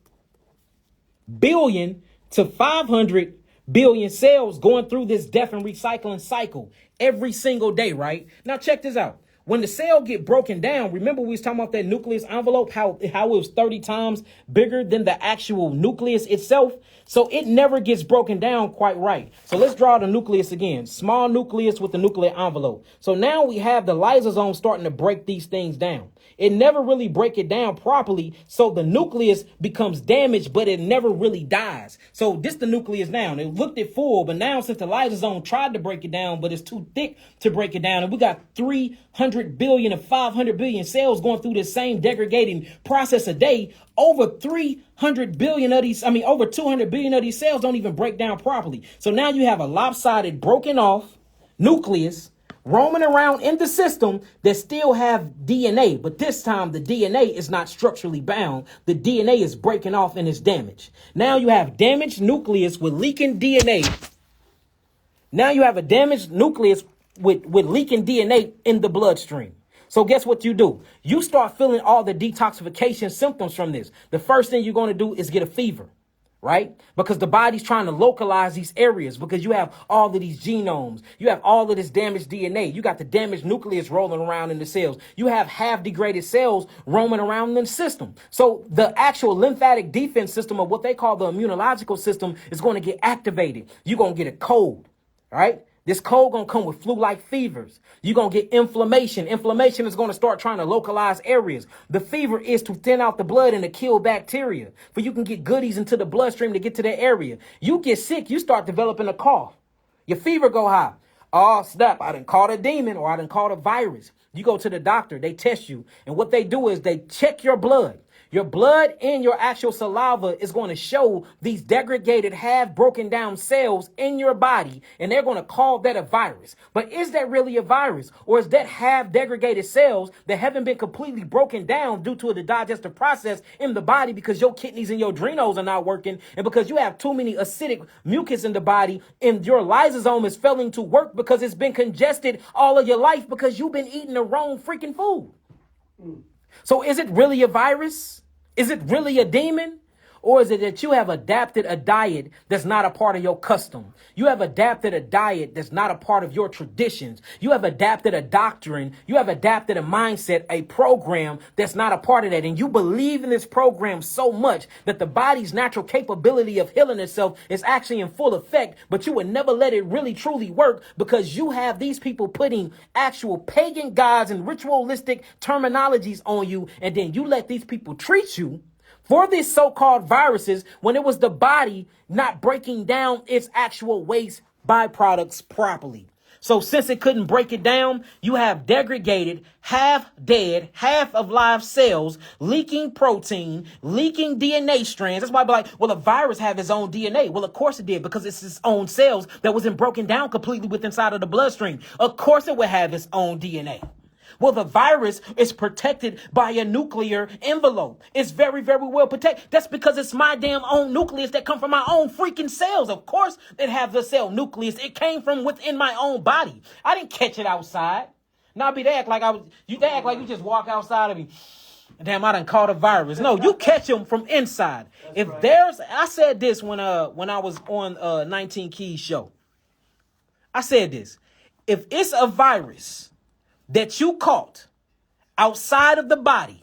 billion to 500 billion cells going through this death and recycling cycle every single day, right? Now, check this out. When the cell get broken down, remember we was talking about that nucleus envelope, how it was 30 times bigger than the actual nucleus itself. So it never gets broken down quite right. So let's draw the nucleus again. Small nucleus with the nuclear envelope. So now we have the lysosome starting to break these things down. It never really break it down properly. So the nucleus becomes damaged, but it never really dies. So this the nucleus now. It looked it full, but now since the lysosome tried to break it down, but it's too thick to break it down. And we got 300 billion to 500 billion cells going through the same degrading process a day. Over 300 billion of these, over 200 billion of these cells don't even break down properly. So now you have a lopsided, broken off nucleus roaming around in the system that still have DNA. But this time the DNA is not structurally bound. The DNA is breaking off and is damaged. Now you have damaged nucleus with leaking DNA. Now you have a damaged nucleus with leaking DNA in the bloodstream. So guess what you do? You start feeling all the detoxification symptoms from this. The first thing you're going to do is get a fever, right? Because the body's trying to localize these areas because you have all of these genomes. You have all of this damaged DNA. You got the damaged nucleus rolling around in the cells. You have half degraded cells roaming around in the system. So the actual lymphatic defense system, or what they call the immunological system, is going to get activated. You're going to get a cold, right? This cold going to come with flu-like fevers. You're going to get inflammation. Inflammation is going to start trying to localize areas. The fever is to thin out the blood and to kill bacteria. For you can get goodies into the bloodstream to get to that area. You get sick, you start developing a cough. Your fever go high. Oh, snap, I done caught a demon or I done caught a virus. You go to the doctor, they test you. And what they do is they check your blood. Your blood and your actual saliva is going to show these degraded, half broken down cells in your body, and they're going to call that a virus. But is that really a virus? Or is that half degraded cells that haven't been completely broken down due to the digestive process in the body because your kidneys and your adrenals are not working, and because you have too many acidic mucus in the body, and your lysosome is failing to work because it's been congested all of your life because you've been eating the wrong freaking food? So is it really a virus? Is it really a demon? Or is it that you have adapted a diet that's not a part of your custom? You have adapted a diet that's not a part of your traditions. You have adapted a doctrine. You have adapted a mindset, a program that's not a part of that. And you believe in this program so much that the body's natural capability of healing itself is actually in full effect, but you would never let it really truly work because you have these people putting actual pagan gods and ritualistic terminologies on you. And then you let these people treat you for these so-called viruses when it was the body not breaking down its actual waste byproducts properly. So since it couldn't break it down, you have degraded, half dead, half of live cells, leaking protein, leaking DNA strands. That's why I be like, well, a virus have its own DNA. Well, of course it did, because it's its own cells that wasn't broken down completely within inside of the bloodstream. Of course it would have its own DNA. Well, the virus is protected by a nuclear envelope. It's very, very well protected. That's because it's my damn own nucleus that come from my own freaking cells. Of course, it have the cell nucleus. It came from within my own body. I didn't catch it outside. Now, they act like they act like you just walk outside of me. Damn, I done caught a virus. No, you catch them from inside. I said this when I was on 19 Keys show. I said this. If it's a virus that you caught outside of the body,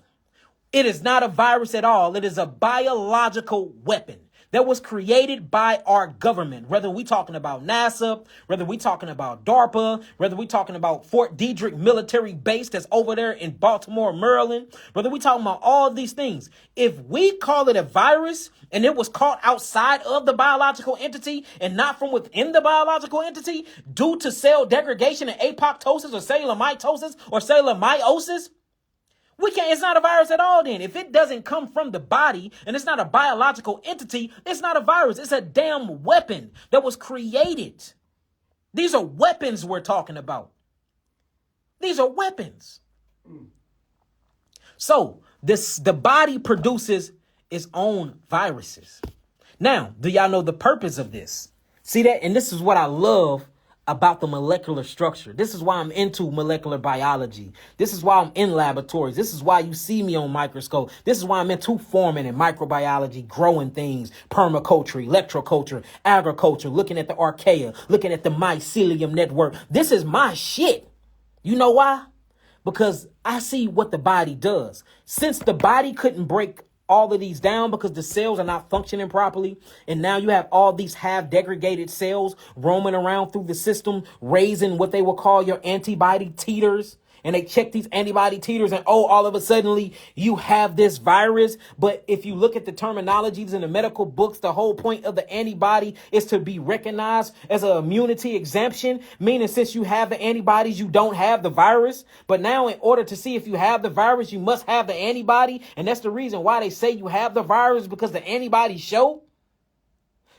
it is not a virus at all. It is a biological weapon that was created by our government. Whether we talking about NASA, whether we talking about DARPA, whether we talking about Fort Detrick military base that's over there in Baltimore, Maryland, whether we talking about all these things. If we call it a virus and it was caught outside of the biological entity and not from within the biological entity due to cell degradation and apoptosis or cellular mitosis or cellular meiosis, it's not a virus at all then. If it doesn't come from the body and it's not a biological entity, it's not a virus. It's a damn weapon that was created. These are weapons we're talking about. These are weapons. So the body produces its own viruses. Now, do y'all know the purpose of this? See that? And this is what I love about the molecular structure. This is why I'm into molecular biology. This is why I'm in laboratories. This is why you see me on microscope. This is why I'm into forming and microbiology, growing things, permaculture, electroculture, agriculture, looking at the archaea, looking at the mycelium network. This is my shit. You know why? Because I see what the body does. Since the body couldn't break all of these down because the cells are not functioning properly, and now you have all these half degraded cells roaming around through the system, raising what they will call your antibody titers. And they check these antibody titers and all of a sudden you have this virus. But if you look at the terminologies in the medical books, the whole point of the antibody is to be recognized as an immunity exemption, meaning since you have the antibodies, you don't have the virus. But now in order to see if you have the virus, you must have the antibody. And that's the reason why they say you have the virus, because the antibodies show.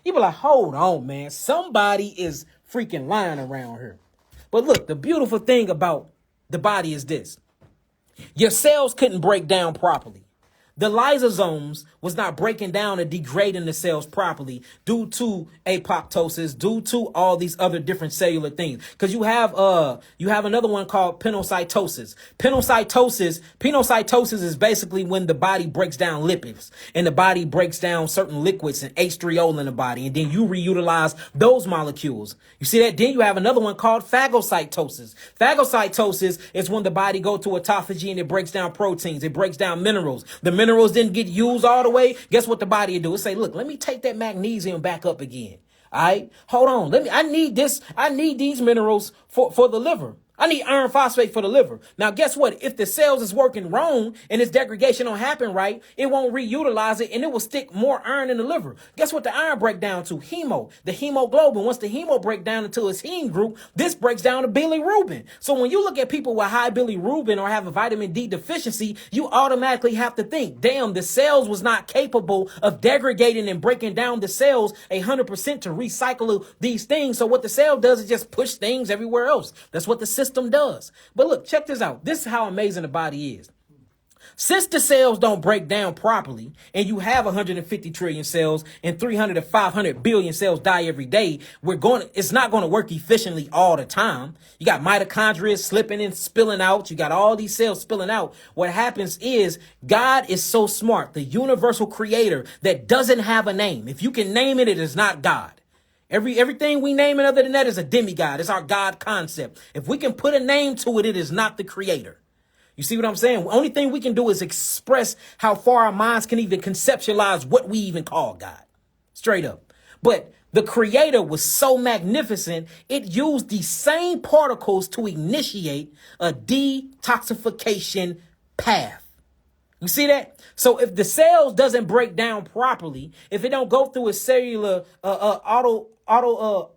You be like, hold on, man. Somebody is freaking lying around here. But look, the beautiful thing about the body is this. Your cells couldn't break down properly. The lysosomes was not breaking down and degrading the cells properly due to apoptosis, due to all these other different cellular things. Because you have another one called penocytosis. Penocytosis is basically when the body breaks down lipids and the body breaks down certain liquids and H3O in the body, and then you reutilize those molecules. You see that? Then you have another one called phagocytosis. Phagocytosis is when the body goes to autophagy and it breaks down proteins, it breaks down minerals. The minerals didn't get used all the way. Guess what the body will do? It say, look, let me take that magnesium back up again. All right, hold on. I need these minerals for the liver. I need iron phosphate for the liver. Now, guess what? If the cells is working wrong and this degradation don't happen right, it won't reutilize it and it will stick more iron in the liver. Guess what the iron break down to? Hemo, the hemoglobin. Once the hemo break down into its heme group, this breaks down to bilirubin. So when you look at people with high bilirubin or have a vitamin D deficiency, you automatically have to think, damn, the cells was not capable of degrading and breaking down the cells 100% to recycle these things. So what the cell does is just push things everywhere else. That's what the system does. But look, check this out. This is how amazing the body is. Since the cells don't break down properly and you have 150 trillion cells and 300 to 500 billion cells die every day, it's not going to work efficiently all the time. You got mitochondria slipping and spilling out. You got all these cells spilling out. What happens is God is so smart, the universal creator that doesn't have a name. If you can name it, it is not God. Everything we name it other than that is a demigod. It's our God concept. If we can put a name to it, it is not the creator. You see what I'm saying? The only thing we can do is express how far our minds can even conceptualize what we even call God. Straight up. But the creator was so magnificent, it used these same particles to initiate a detoxification path. You see that? So if the cells doesn't break down properly, if it don't go through a cellular autophagy,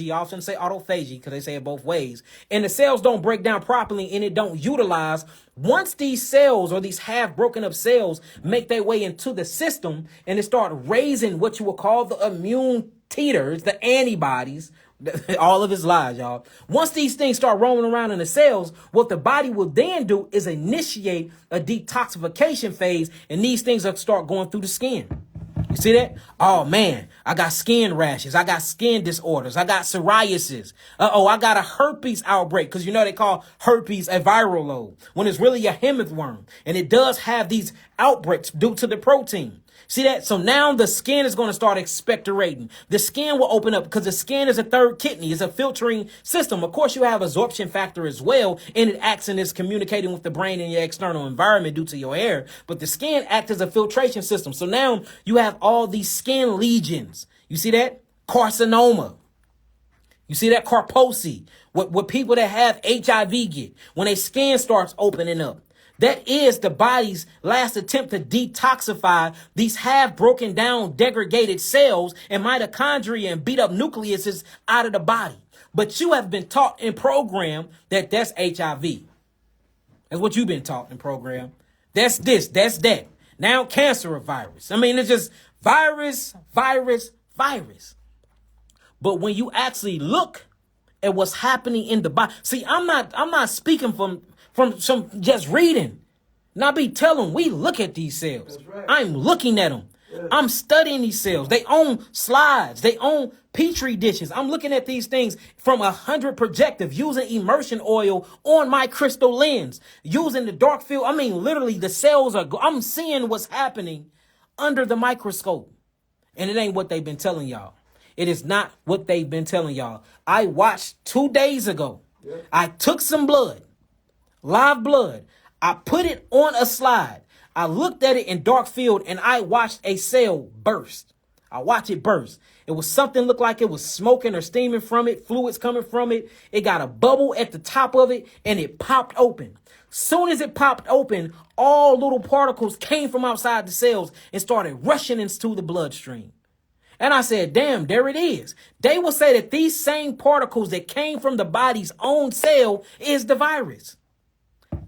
I often say autophagy because they say it both ways, and the cells don't break down properly and it don't utilize, once these cells or these half broken up cells make their way into the system and it start raising what you would call the immune titers, the antibodies, all of his lies, y'all. Once these things start roaming around in the cells, what the body will then do is initiate a detoxification phase, and these things will start going through the skin. You see that? Oh man, I got skin rashes. I got skin disorders. I got psoriasis. I got a herpes outbreak, because you know they call herpes a viral load when it's really a hemorrhage worm, and it does have these outbreaks due to the protein. See that? So now the skin is going to start expectorating. The skin will open up because the skin is a third kidney. It's a filtering system. Of course, you have absorption factor as well, and it acts and is communicating with the brain and your external environment due to your hair. But the skin acts as a filtration system. So now you have all these skin lesions. You see that? Carcinoma. You see that? Carposi. What people that have HIV get when their skin starts opening up. That is the body's last attempt to detoxify these half broken down, degraded cells and mitochondria and beat up nucleuses out of the body. But you have been taught and programmed that that's HIV. That's what you've been taught and programmed. That's this, that's that. Now cancer virus. I mean, it's just virus. But when you actually look at what's happening in the body, see, I'm not speaking from some just reading. Now be telling, we look at these cells. Right. I'm looking at them. Yeah. I'm studying these cells. They own slides. They own petri dishes. I'm looking at these things from 100 projective, using immersion oil on my crystal lens, using the dark field. I mean, literally the cells I'm seeing what's happening under the microscope. And it ain't what they've been telling y'all. It is not what they've been telling y'all. I watched 2 days ago. Yeah. I took some blood. Live blood. I put it on a slide. I looked at it in dark field and I watched a cell burst. I watched it burst. It was something looked like it was smoking or steaming from it, fluids coming from it. It got a bubble at the top of it and it popped open. Soon as it popped open, all little particles came from outside the cells and started rushing into the bloodstream. And I said, damn, there it is. They will say that these same particles that came from the body's own cell is the virus.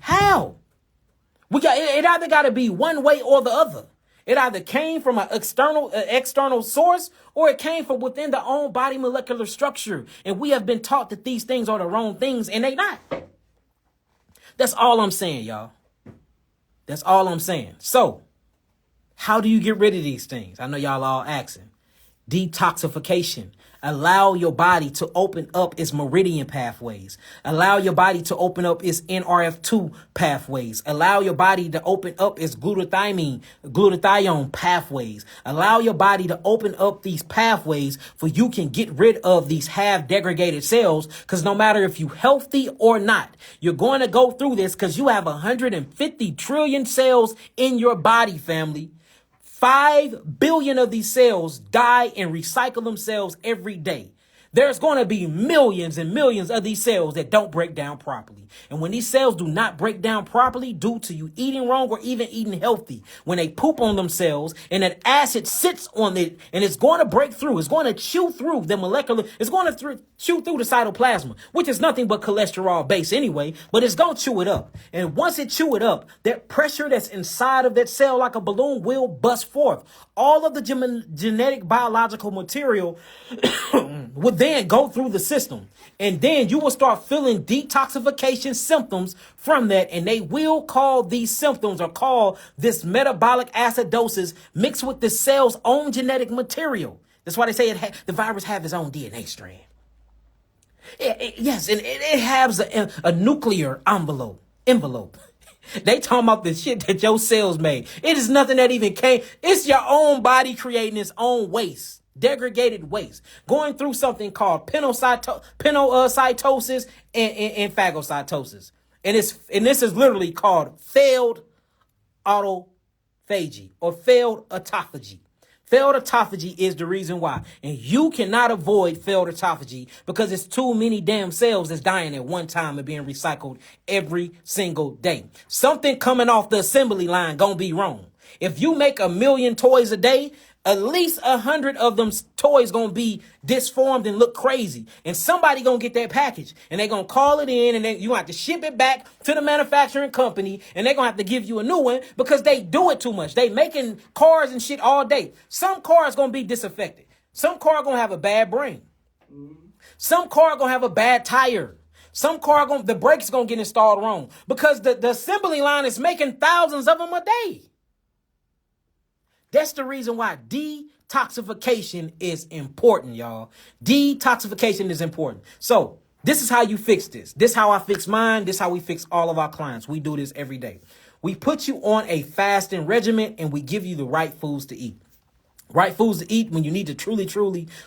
How? It either got to be one way or the other. It either came from an external source, or it came from within the own body molecular structure. And we have been taught that these things are the wrong things, and they not. That's all I'm saying, y'all. That's all I'm saying. So, how do you get rid of these things? I know y'all all asking. Detoxification. Allow your body to open up its meridian pathways. Allow your body to open up its NRF2 pathways. Allow your body to open up its glutathione pathways. Allow your body to open up these pathways for you can get rid of these half degraded cells. Because no matter if you healthy or not, you're going to go through this because you have 150 trillion cells in your body, family. 5 billion of these cells die and recycle themselves every day. There's going to be millions and millions of these cells that don't break down properly. And when these cells do not break down properly due to you eating wrong or even eating healthy, when they poop on themselves and that acid sits on it and it's going to break through, it's going to chew through the molecular, it's going to chew through the cytoplasma, which is nothing but cholesterol base anyway, but it's going to chew it up. And once it chew it up, that pressure that's inside of that cell like a balloon will bust forth. All of the genetic biological material would then go through the system. And then you will start feeling detoxification symptoms from that. And they will call these symptoms or call this metabolic acidosis mixed with the cell's own genetic material. That's why they say the virus have its own DNA strand. Yes, and it has a nuclear envelope. They talking about the shit that your cells made. It is nothing that even came. It's your own body creating its own waste, degraded waste, going through something called pinocytosis and phagocytosis. And this is literally called failed autophagy or failed autophagy. Failed autophagy is the reason why. And you cannot avoid failed autophagy because it's too many damn cells that's dying at one time and being recycled every single day. Something coming off the assembly line gonna be wrong. If you make 1 million toys a day, at least 100 of them toys gonna be disformed and look crazy. And somebody gonna get that package and they're gonna call it in and then you have to ship it back to the manufacturing company and they're gonna have to give you a new one because they do it too much. They making cars and shit all day. Some cars gonna be disaffected. Some car gonna have a bad brain. Some car gonna have a bad tire. Some car the brakes gonna get installed wrong because the assembly line is making thousands of them a day. That's the reason why detoxification is important, y'all. Detoxification is important. So this is how you fix this. This is how I fix mine. This is how we fix all of our clients. We do this every day. We put you on a fasting regimen and we give you the right foods to eat. Right foods to eat when you need to truly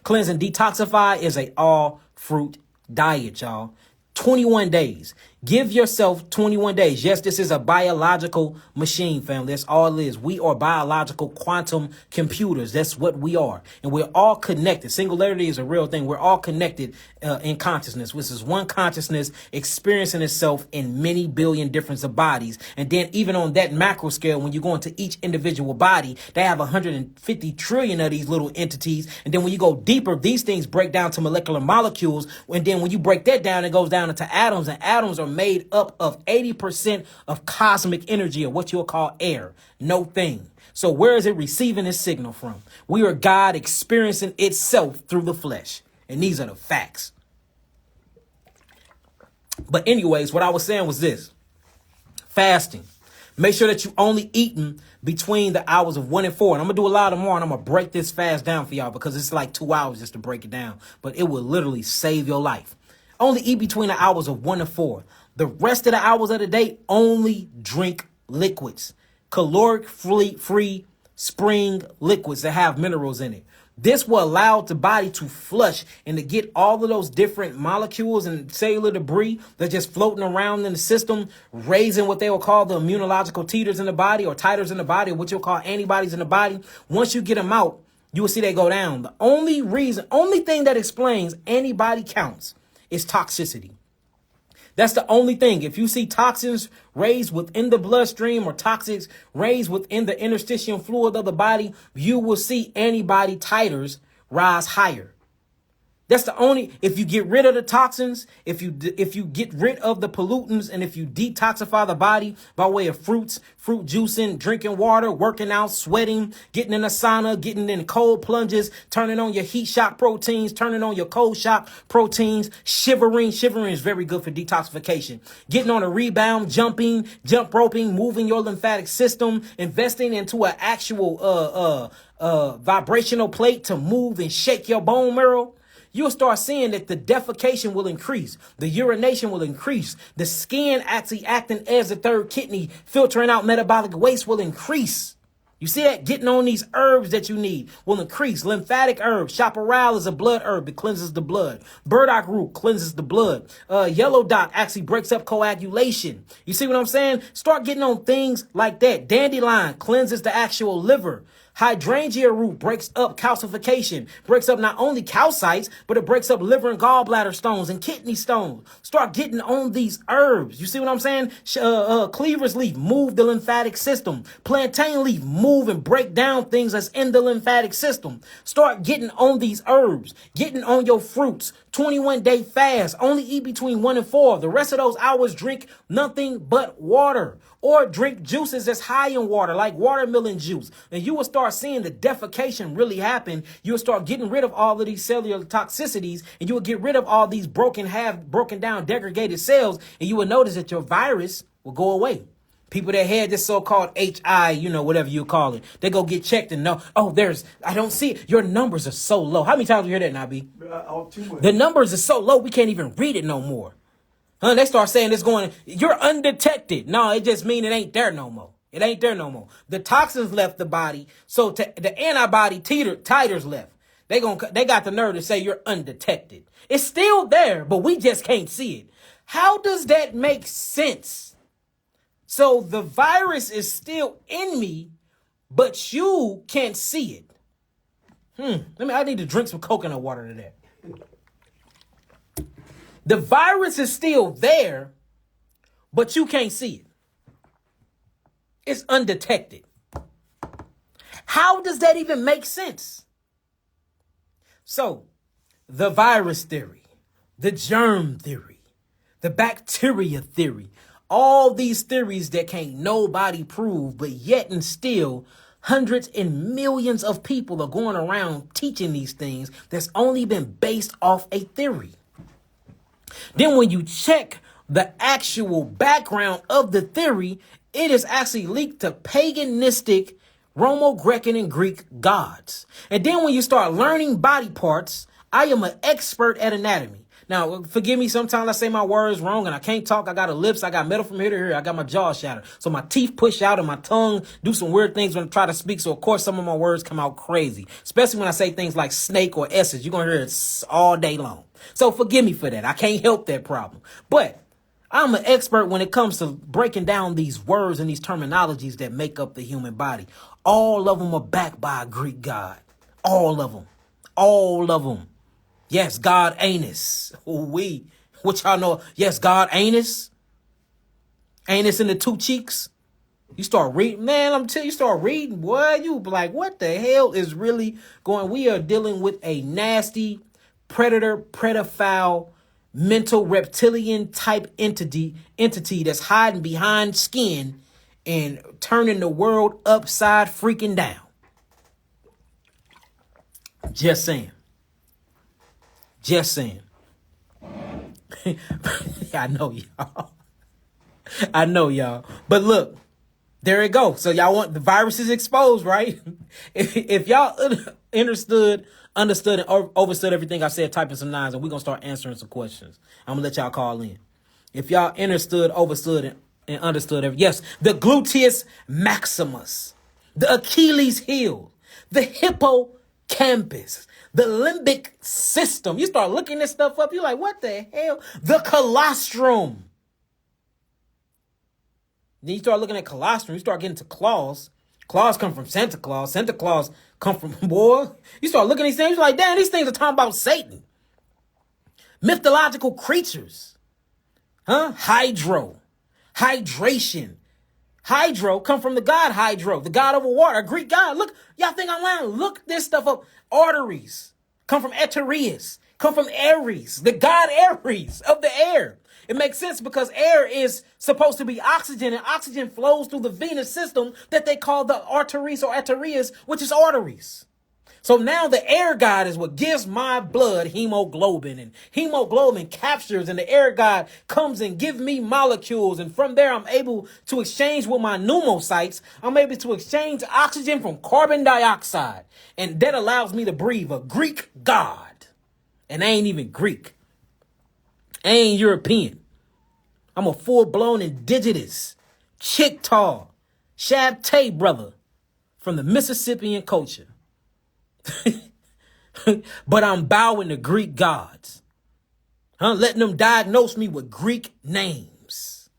cleanse and detoxify is a all fruit diet, y'all. 21 days. Give yourself 21 days. Yes, this is a biological machine, family. That's all it is. We are biological quantum computers. That's what we are. And we're all connected. Singularity is a real thing. We're all connected in consciousness, which is one consciousness experiencing itself in many billion different bodies. And then even on that macro scale, when you go into each individual body, they have 150 trillion of these little entities. And then when you go deeper, these things break down to molecular molecules. And then when you break that down, it goes down into atoms, and atoms are made up of 80% of cosmic energy, or what you'll call air. No thing. So where is it receiving its signal from? We are God experiencing itself through the flesh. And these are the facts. But anyways, what I was saying was this. Fasting. Make sure that you only eating between the hours of 1 and 4. And I'm going to do a lot more, and I'm going to break this fast down for y'all because it's like 2 hours just to break it down. But it will literally save your life. Only eat between the hours of 1 and 4. The rest of the hours of the day, only drink liquids. Caloric-free spring liquids that have minerals in it. This will allow the body to flush and to get all of those different molecules and cellular debris that's just floating around in the system, raising what they will call the immunological titers in the body or titers in the body, or what you'll call antibodies in the body. Once you get them out, you will see they go down. The only thing that explains antibody counts is toxicity. That's the only thing. If you see toxins raised within the bloodstream or toxics raised within the interstitial fluid of the body, you will see antibody titers rise higher. That's the only, if you get rid of the toxins, if you get rid of the pollutants, and if you detoxify the body by way of fruit juicing, drinking water, working out, sweating, getting in a sauna, getting in cold plunges, turning on your heat shock proteins, turning on your cold shock proteins, shivering is very good for detoxification. Getting on a rebound, jumping, jump roping, moving your lymphatic system, investing into an actual vibrational plate to move and shake your bone marrow. You'll start seeing that the defecation will increase. The urination will increase. The skin actually acting as a third kidney, filtering out metabolic waste, will increase. You see that? Getting on these herbs that you need will increase. Lymphatic herbs. Chaparral is a blood herb. It cleanses the blood. Burdock root cleanses the blood. Yellow dock actually breaks up coagulation. You see what I'm saying? Start getting on things like that. Dandelion cleanses the actual liver. Hydrangea root breaks up calcification, breaks up not only calcites, but it breaks up liver and gallbladder stones and kidney stones. Start getting on these herbs. You see what I'm saying? Cleaver's leaf, move the lymphatic system. Plantain leaf, move and break down things that's in the lymphatic system. Start getting on these herbs, getting on your fruits. 21-day fast, only eat between 1 and 4. The rest of those hours, drink nothing but water. Or drink juices that's high in water, like watermelon juice. And you will start seeing the defecation really happen. You'll start getting rid of all of these cellular toxicities, and you will get rid of all these broken down, degraded cells, and you will notice that your virus will go away. People that had this so-called HI, whatever you call it, they go get checked and know, I don't see it. Your numbers are so low. How many times you hear that, Nabi? Too much. The numbers are so low, we can't even read it no more. They start saying you're undetected. No, it just means it ain't there no more. It ain't there no more. The toxins left the body, so the antibody titers left. They got the nerve to say you're undetected. It's still there, but we just can't see it. How does that make sense? So the virus is still in me, but you can't see it. I need to drink some coconut water to that. The virus is still there, but you can't see it. It's undetected. How does that even make sense? So, the virus theory, the germ theory, the bacteria theory, all these theories that can't nobody prove, but yet and still hundreds and millions of people are going around teaching these things that's only been based off a theory. Then when you check the actual background of the theory, it is actually linked to paganistic Romo-Grecan and Greek gods. And then when you start learning body parts, I am an expert at anatomy. Now, forgive me, sometimes I say my words wrong and I can't talk. I got a lips, I got metal from here to here, I got my jaw shattered. So my teeth push out and my tongue do some weird things when I try to speak. So, of course, some of my words come out crazy, especially when I say things like snake or S's. You're going to hear it all day long. So forgive me for that. I can't help that problem. But I'm an expert when it comes to breaking down these words and these terminologies that make up the human body. All of them are backed by a Greek god. All of them. All of them. Yes, God anus. What y'all know? Yes, God anus. Anus in the two cheeks. You start reading, man, I'm telling you, start reading, boy, you be like, what the hell is really going? We are dealing with a nasty predator, pedophile, mental reptilian type entity that's hiding behind skin and turning the world upside freaking down. Just saying. Just saying. I know y'all. But look, there it goes. So y'all want the virus is exposed, right? If y'all understood and overstood everything I said, type in some nines and we're going to start answering some questions. I'm going to let y'all call in. If y'all understood, overstood, and understood everything. Yes, the gluteus maximus, the Achilles heel, the hippocampus, the limbic system. You start looking this stuff up. You're like, what the hell? The colostrum. Then you start looking at colostrum. You start getting to claws. Claws come from Santa Claus. Santa Claus come from, boy. You start looking at these things. You're like, damn, these things are talking about Satan. Mythological creatures. Hydro. Hydration. Hydro come from the god Hydro, the god of water, a Greek god. Look, y'all think I'm lying? Look this stuff up. Arteries come from Etereus, come from Ares, the god Ares of the air. It makes sense because air is supposed to be oxygen, and oxygen flows through the venous system that they call the arteries or Etereus, which is arteries. So now the air god is what gives my blood hemoglobin, and hemoglobin captures, and the air god comes and gives me molecules. And from there, I'm able to exchange with my pneumocytes. I'm able to exchange oxygen from carbon dioxide. And that allows me to breathe, a Greek god. And I ain't even Greek. I ain't European. I'm a full-blown indigenous, Chickasaw, Shabtai brother from the Mississippian culture. But I'm bowing to Greek gods, letting them diagnose me with Greek names.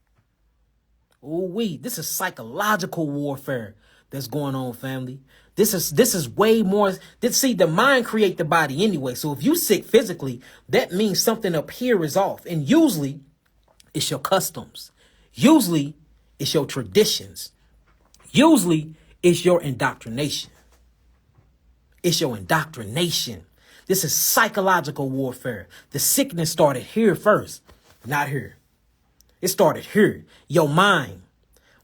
This is psychological warfare that's going on, family. This is way more. See, the mind create the body anyway. So if you sick physically, that means something up here is off. And usually it's your customs. Usually it's your traditions. Usually it's your indoctrination. It's your indoctrination. This is psychological warfare. The sickness started here first, not here. It started here. Your mind.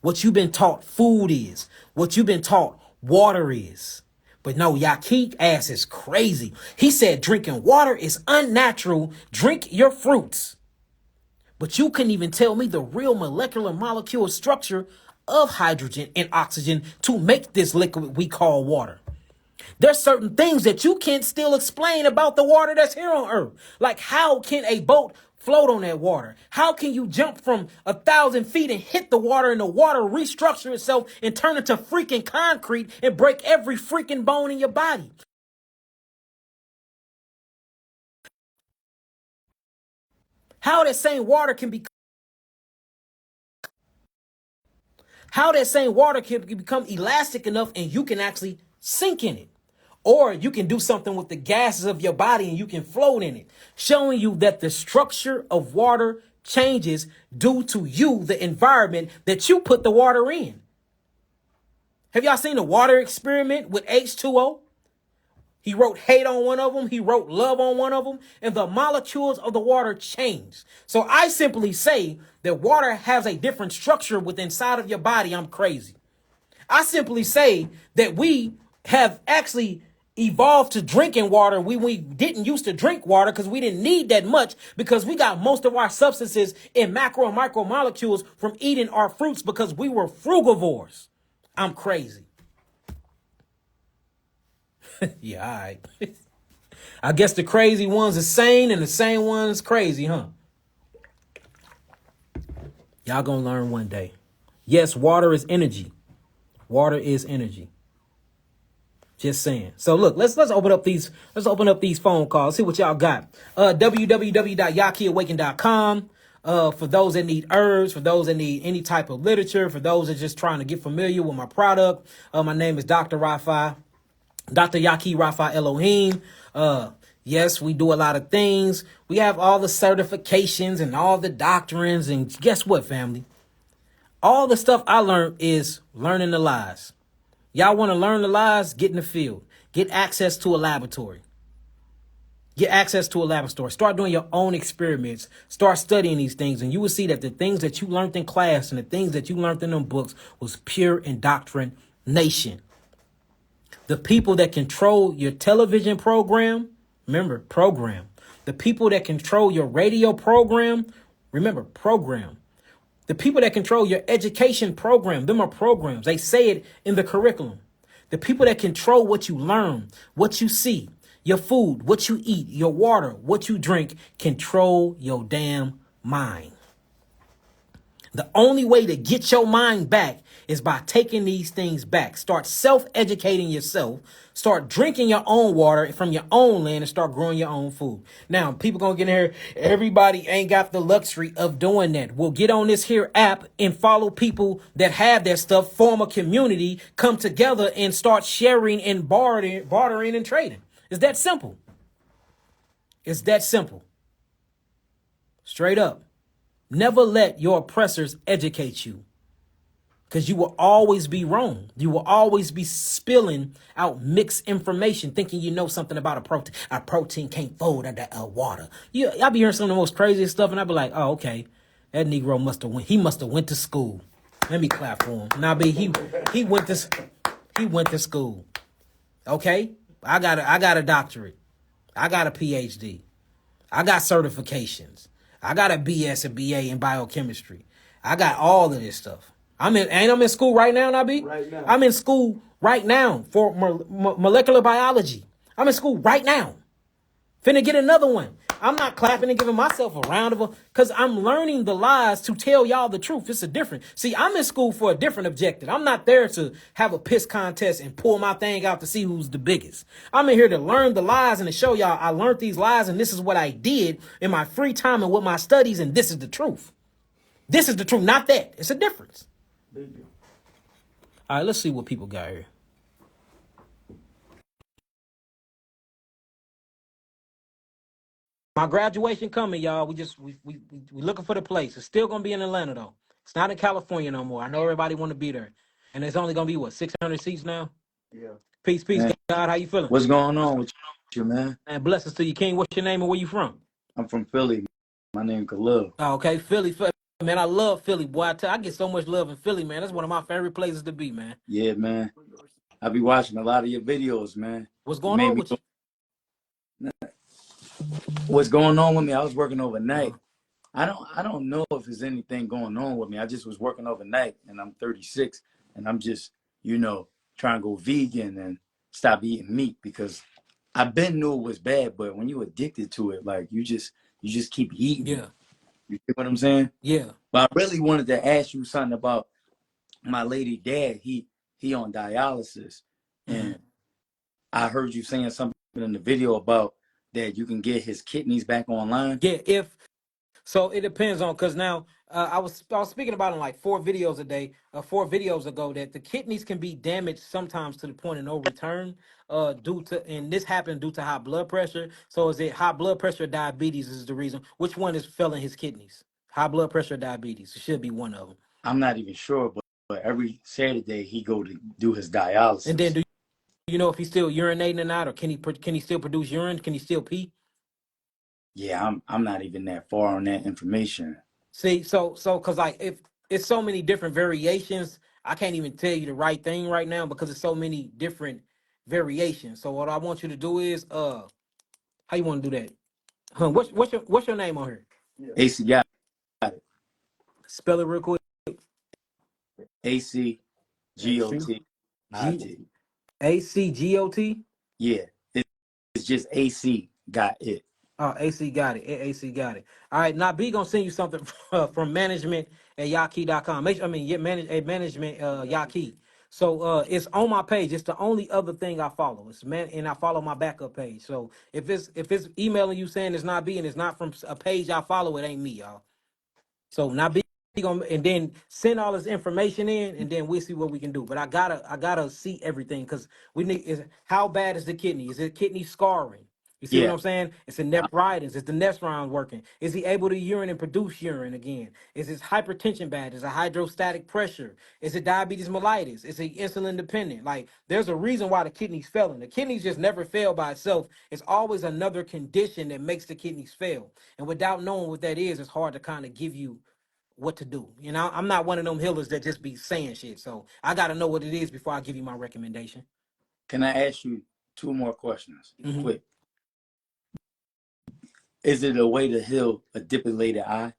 What you've been taught food is. What you've been taught water is. But no, Yahki ass is crazy. He said drinking water is unnatural. Drink your fruits. But you couldn't even tell me the real molecular molecule structure of hydrogen and oxygen to make this liquid we call water. There's certain things that you can't still explain about the water that's here on Earth. Like, how can a boat float on that water? How can you jump from 1,000 feet and hit the water and the water restructure itself and turn into freaking concrete and break every freaking bone in your body? How that same water can become elastic enough and you can actually sink in it. Or you can do something with the gases of your body and you can float in it, showing you that the structure of water changes due to you, the environment that you put the water in. Have y'all seen the water experiment with H2O? He wrote hate on one of them. He wrote love on one of them. And the molecules of the water change. So I simply say that water has a different structure within inside of your body. I'm crazy. I simply say that we have actually evolved to drinking water. We didn't used to drink water because we didn't need that much, because we got most of our substances in macro and micro molecules from eating our fruits because we were frugivores. I'm crazy. Yeah, all right. I guess the crazy ones are sane and the sane ones crazy, huh? Y'all gonna learn one day. Yes, water is energy. Water is energy. Just saying. So look, let's open up these phone calls. See what y'all got. www.yahkiawaken.com. For those that need herbs, for those that need any type of literature, for those that are just trying to get familiar with my product. My name is Dr. Yahki Rafa Elohim. Yes, we do a lot of things. We have all the certifications and all the doctrines. And guess what, family? All the stuff I learned is learning the lies. Y'all want to learn the lies? Get in the field. Get access to a laboratory. Start doing your own experiments. Start studying these things. And you will see that the things that you learned in class and the things that you learned in them books was pure indoctrination. The people that control your television program, remember, program. The people that control your radio program, remember, program. The people that control your education program, them are programs. They say it in the curriculum. The people that control what you learn, what you see, your food, what you eat, your water, what you drink, control your damn mind. The only way to get your mind back is by taking these things back. Start self-educating yourself. Start drinking your own water from your own land and start growing your own food. Now, people gonna get in here. Everybody ain't got the luxury of doing that. We'll get on this here app and follow people that have that stuff, form a community, come together and start sharing and bartering and trading. It's that simple. It's that simple. Straight up. Never let your oppressors educate you, because you will always be wrong. You will always be spilling out mixed information, thinking you know something about a protein. A protein can't fold under water. I'll be hearing some of the most craziest stuff, and I'll be like, oh, okay. That Negro must have went to school. Let me clap for him. Now, he went to school. Okay? I got a doctorate. I got a PhD. I got certifications. I got a BS and BA in biochemistry. I got all of this stuff. I'm in school right now, Nabi? Right now. I'm in school right now for molecular biology. I'm in school right now. Finna get another one. I'm not clapping and giving myself a round of because I'm learning the lies to tell y'all the truth. It's a different. See, I'm in school for a different objective. I'm not there to have a piss contest and pull my thing out to see who's the biggest. I'm in here to learn the lies and to show y'all I learned these lies and this is what I did in my free time and with my studies, and this is the truth. This is the truth, not that. It's a difference. All right, let's see what people got here. My graduation coming, y'all. We looking for the place. It's still gonna be in Atlanta though. It's not in California no more. I know everybody want to be there, and it's only gonna be what 600 seats now. Yeah. Peace, Man, God. How you feeling? what's going on with you, man? And blessings to you, King. What's your name and where you from? I'm from Philly. My name Khalil. Oh, okay, Philly, man. I love Philly, boy. I get so much love in Philly, man. That's one of my favorite places to be, man. Yeah, man. I be watching a lot of your videos, man. What's You going made on me. with you? What's going on with me? I was working overnight. Uh-huh. I don't know if there's anything going on with me. I just was working overnight, and I'm 36, and I'm just, trying to go vegan and stop eating meat because I've been knew it was bad, but when you addicted to it, like you just keep eating. Yeah, You get what I'm saying? yeah. But I really wanted to ask you something about my lady dad. He on dialysis, Mm-hmm. and I heard you saying something in the video about that you can get his kidneys back online. Yeah, if so, it depends on because now I was speaking about in like 4 videos a day, 4 videos ago that the kidneys can be damaged sometimes to the point of no return, due to and this happened due to high blood pressure. So is it high blood pressure or diabetes is the reason? Which one is failing his kidneys? High blood pressure or diabetes? It should be one of them. I'm not even sure, but every Saturday he go to do his And then dialysis. do you know if he's still urinating or not, or can he still produce urine? Can he still pee? Yeah, I'm not even that far on that information. See, so because like if it's so many different variations, I can't even tell you the right thing right now because it's so many different variations. So what I want you to do is how you want to do that? Huh, what's your name on here? AC got it. Spell it real quick. AC AC GOT G IT. ACGOT. Yeah, it's just AC got it. Oh, AC got it. AC got it. All right, now B gonna send you something from management at Yahki.com. Yeah, management Yahki. So it's on my page. It's the only other thing I follow. It's man, and I follow my backup page. So if it's emailing you saying it's not B and it's not from a page I follow, it ain't me, y'all. So now be gonna and then send all this information in, and then we'll see what we can do. But I gotta see everything because we need is how bad is the kidney? Is it kidney scarring? You see what Yeah, I'm saying? It's a nephritis. Is the nephron working? Is he able to urine and produce urine again? Is his hypertension bad? Is it hydrostatic pressure? Is it diabetes mellitus? Is it insulin dependent? Like, there's a reason why the kidneys failing. The kidneys just never fail by itself. It's always another condition that makes the kidneys fail. And without knowing what that is, it's hard to kind of give you what to do. You know, I'm not one of them healers that just be saying shit. So I got to know what it is before I give you my recommendation. can I ask you two more questions? Mm-hmm. Quick. Is it a way to heal a depilated eye?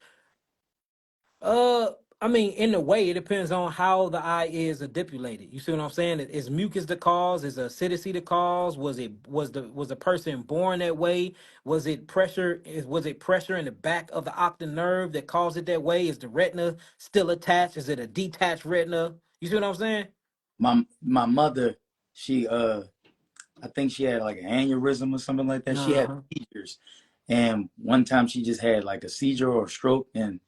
Uh, I mean, in a way, it depends on how the eye is adipulated. You see what I'm saying? Is mucus the cause? Is acidity the cause? Was the person born that way? Was it pressure? Was it pressure in the back of the optic nerve that caused it that way? Is the retina still attached? Is it a detached retina? You see what I'm saying? My mother, she I think she had like an aneurysm or something like that. She had Uh-huh. seizures. And one time she just had like a seizure or a stroke and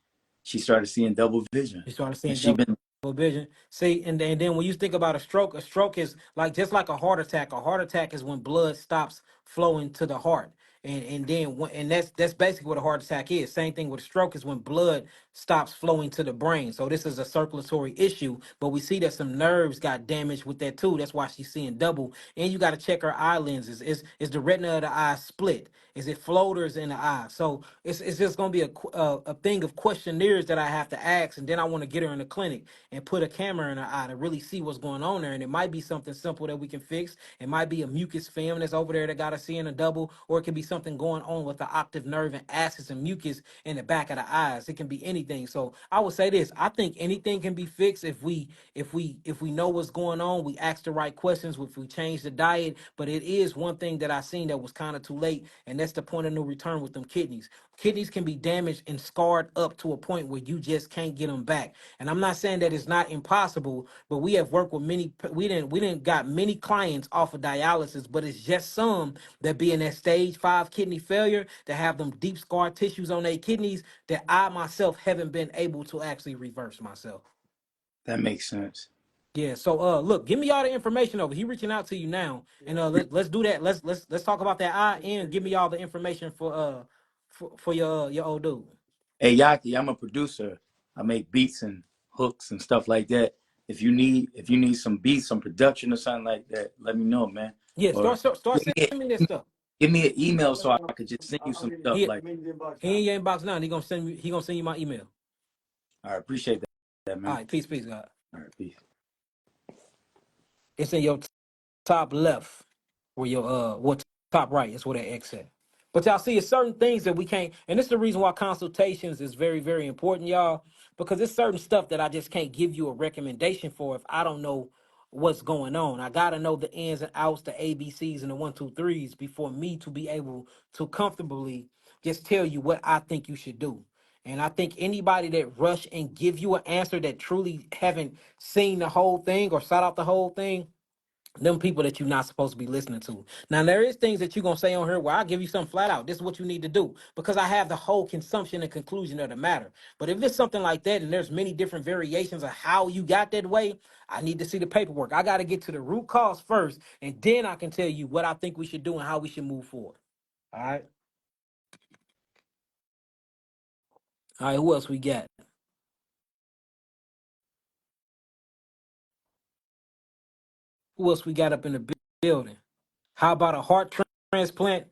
she started seeing double vision. You start And seeing she double been vision. See, and then when you think about a stroke is like just like a heart attack. A heart attack is when blood stops flowing to the heart. And then and that's basically what a heart attack is. Same thing with a stroke is when blood stops flowing to the brain. So this is a circulatory issue, but we see that some nerves got damaged with that too. That's why she's seeing double. And you got to check her eye lenses. Is the retina of the eye split? Is it floaters in the eye? So it's just gonna be a thing of questionnaires that I have to ask, and then I want to get her in the clinic and put a camera in her eye to really see what's going on there. And it might be something simple that we can fix. It might be a mucus film that's over there that got to see in a double, or it could be something going on with the optic nerve and acids and mucus in the back of the eyes. It can be anything. So I would say this: I think anything can be fixed if we know what's going on. We ask the right questions. If we change the diet, but it is one thing that I seen that was kind of too late, and that's the point of no return with them kidneys. Kidneys can be damaged and scarred up to a point where you just can't get them back. And I'm not saying that it's not impossible, but we have worked with many. We didn't got many clients off of dialysis, but it's just some that be in that stage 5 kidney failure that have them deep scar tissues on their kidneys that I myself haven't been able to actually reverse myself. that makes sense. Yeah. So look, give me all the information over. He reaching out to you now, and let's do that. Let's talk about that eye and give me all the information for your old dude. Hey Yahki, I'm a producer. I make beats and hooks and stuff like that. If you need some beats, some production or something like that, let me know, man. Yeah. Or Start give me sending me this stuff. give me an email so I could just send you some stuff. He Like, he in your inbox now. And he gonna send you my email. I appreciate that, All man. right. Peace, God. All right, peace. It's in your top left, where your what top right is where that X at. But y'all see, it's certain things that we can't, and this is the reason why consultations is very, very important, y'all, because it's certain stuff that I just can't give you a recommendation for if I don't know what's going on. I gotta know the ins and outs, the ABCs and the one, two, threes before me to be able to comfortably just tell you what I think you should do. And I think anybody that rush and give you an answer that truly haven't seen the whole thing or sought out the whole thing, them people that you're not supposed to be listening to. Now there is things that you're gonna say on here where I give you something flat out. This is what you need to do because I have the whole consumption and conclusion of the matter. But if it's something like that and there's many different variations of how you got that way, I need to see the paperwork. I got to get to the root cause first, and then I can tell you what I think we should do and how we should move forward. All right. All right. Who else we got? Who else we got up in the building? How about a heart transplant?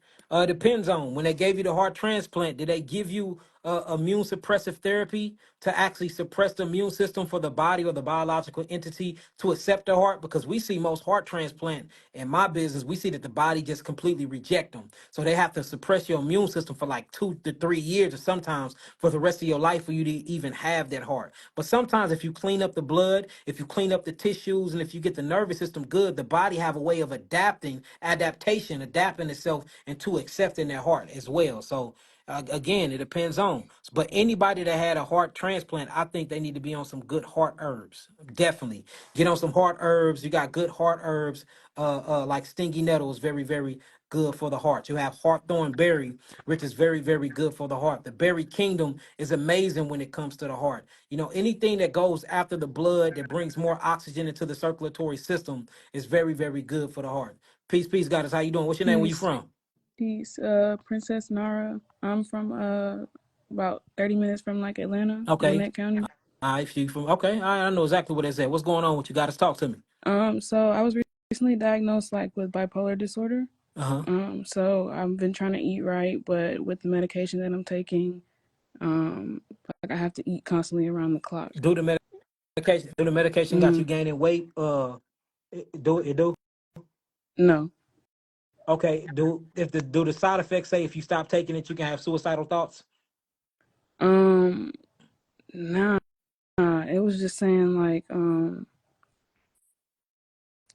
Depends on when they gave you the heart transplant. Did they give you immune suppressive therapy to actually suppress the immune system for the body or the biological entity to accept the heart? Because we see most heart transplant in my business, we see that the body just completely reject them. So they have to suppress your immune system for like 2 to 3 years, or sometimes for the rest of your life for you to even have that heart. But sometimes if you clean up the blood, if you clean up the tissues, and if you get the nervous system good, the body have a way of adapting itself into accepting that heart as well. So again, it depends on. But anybody that had a heart transplant, I think they need to be on some good heart herbs. Definitely get on some heart herbs. You got good heart herbs, like stingy nettle is very, very good for the heart. You have hawthorn berry, which is very, very good for the heart. The berry kingdom is amazing when it comes to the heart. You know, anything that goes after the blood that brings more oxygen into the circulatory system is very, very good for the heart. Peace, goddess. How you doing? What's your name? Where you Peace, from? peace. Princess Nara. I'm from about 30 minutes from like Atlanta, Okay. Gwinnett County. All right, you from okay. All right, I know exactly what it's at. What's going on with you? Goddess, talk to me. So I was recently diagnosed like with bipolar disorder. Uh-huh. So I've been trying to eat right, but with the medication that I'm taking, um, like I have to eat constantly around the clock. Do the medication. Do the medication got Mm, you gaining weight? It do. no. Okay. Do the side effects say if you stop taking it, you can have suicidal thoughts? Um, nah. It was just saying like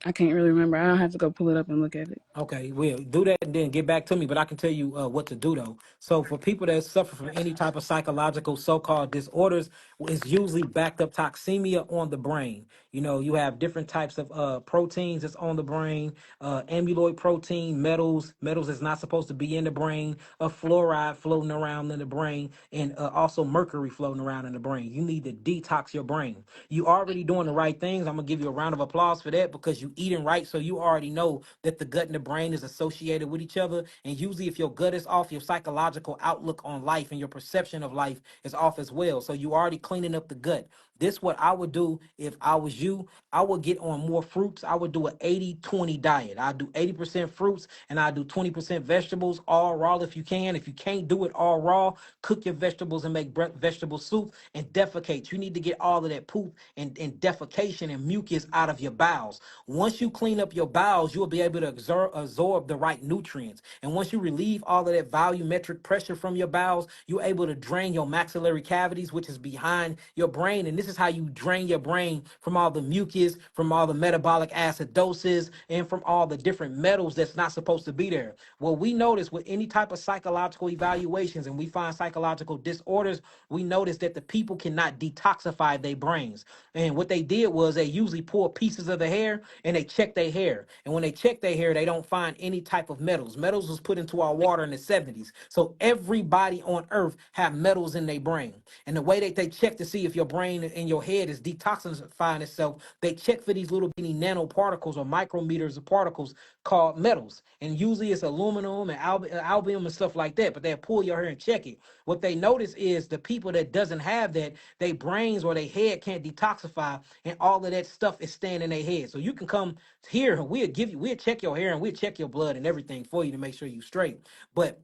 I can't really remember. I'll have to go pull it up and look at it. Okay, well, do that and then get back to me. But I can tell you what to do though. So for people that suffer from any type of psychological so-called disorders, it's usually backed up toxemia on the brain. You know, you have different types of proteins that's on the brain, amyloid protein, metals is not supposed to be in the brain, a fluoride floating around in the brain, and also mercury floating around in the brain. You need to detox your brain. You already doing the right things. I'm gonna give you a round of applause for that because you eating right, so you already know that the gut and the brain is associated with each other. And usually, if your gut is off, your psychological outlook on life and your perception of life is off as well. So you already cleaning up the gut. This what I would do if I was you. I would get on more fruits. I would do an 80-20 diet. I do 80% fruits and I do 20% vegetables, all raw if you can. If you can't do it all raw, cook your vegetables and make vegetable soup and defecate. You need to get all of that poop and defecation and mucus out of your bowels. Once you clean up your bowels, you'll be able to absorb the right nutrients. And once you relieve all of that volumetric pressure from your bowels, you're able to drain your maxillary cavities, which is behind your brain. And this is how you drain your brain from all the mucus, from all the metabolic acidosis, and from all the different metals that's not supposed to be there. Well, we notice with any type of psychological evaluations and we find psychological disorders, we notice that the people cannot detoxify their brains. And what they did was they usually pull pieces of the hair and they check their hair. And when they check their hair, they don't find any type of metals. Metals was put into our water in the 70s. So everybody on earth have metals in their brain. And the way that they check to see if your brain and your head is detoxifying itself, they check for these little bitty nanoparticles or micrometers of particles called metals. And usually it's aluminum and albium and stuff like that, but they'll pull your hair and check it. What they notice is the people that doesn't have that, their brains or their head can't detoxify, and all of that stuff is staying in their head. So you can come here, we'll check your hair and we'll check your blood and everything for you to make sure you straight. But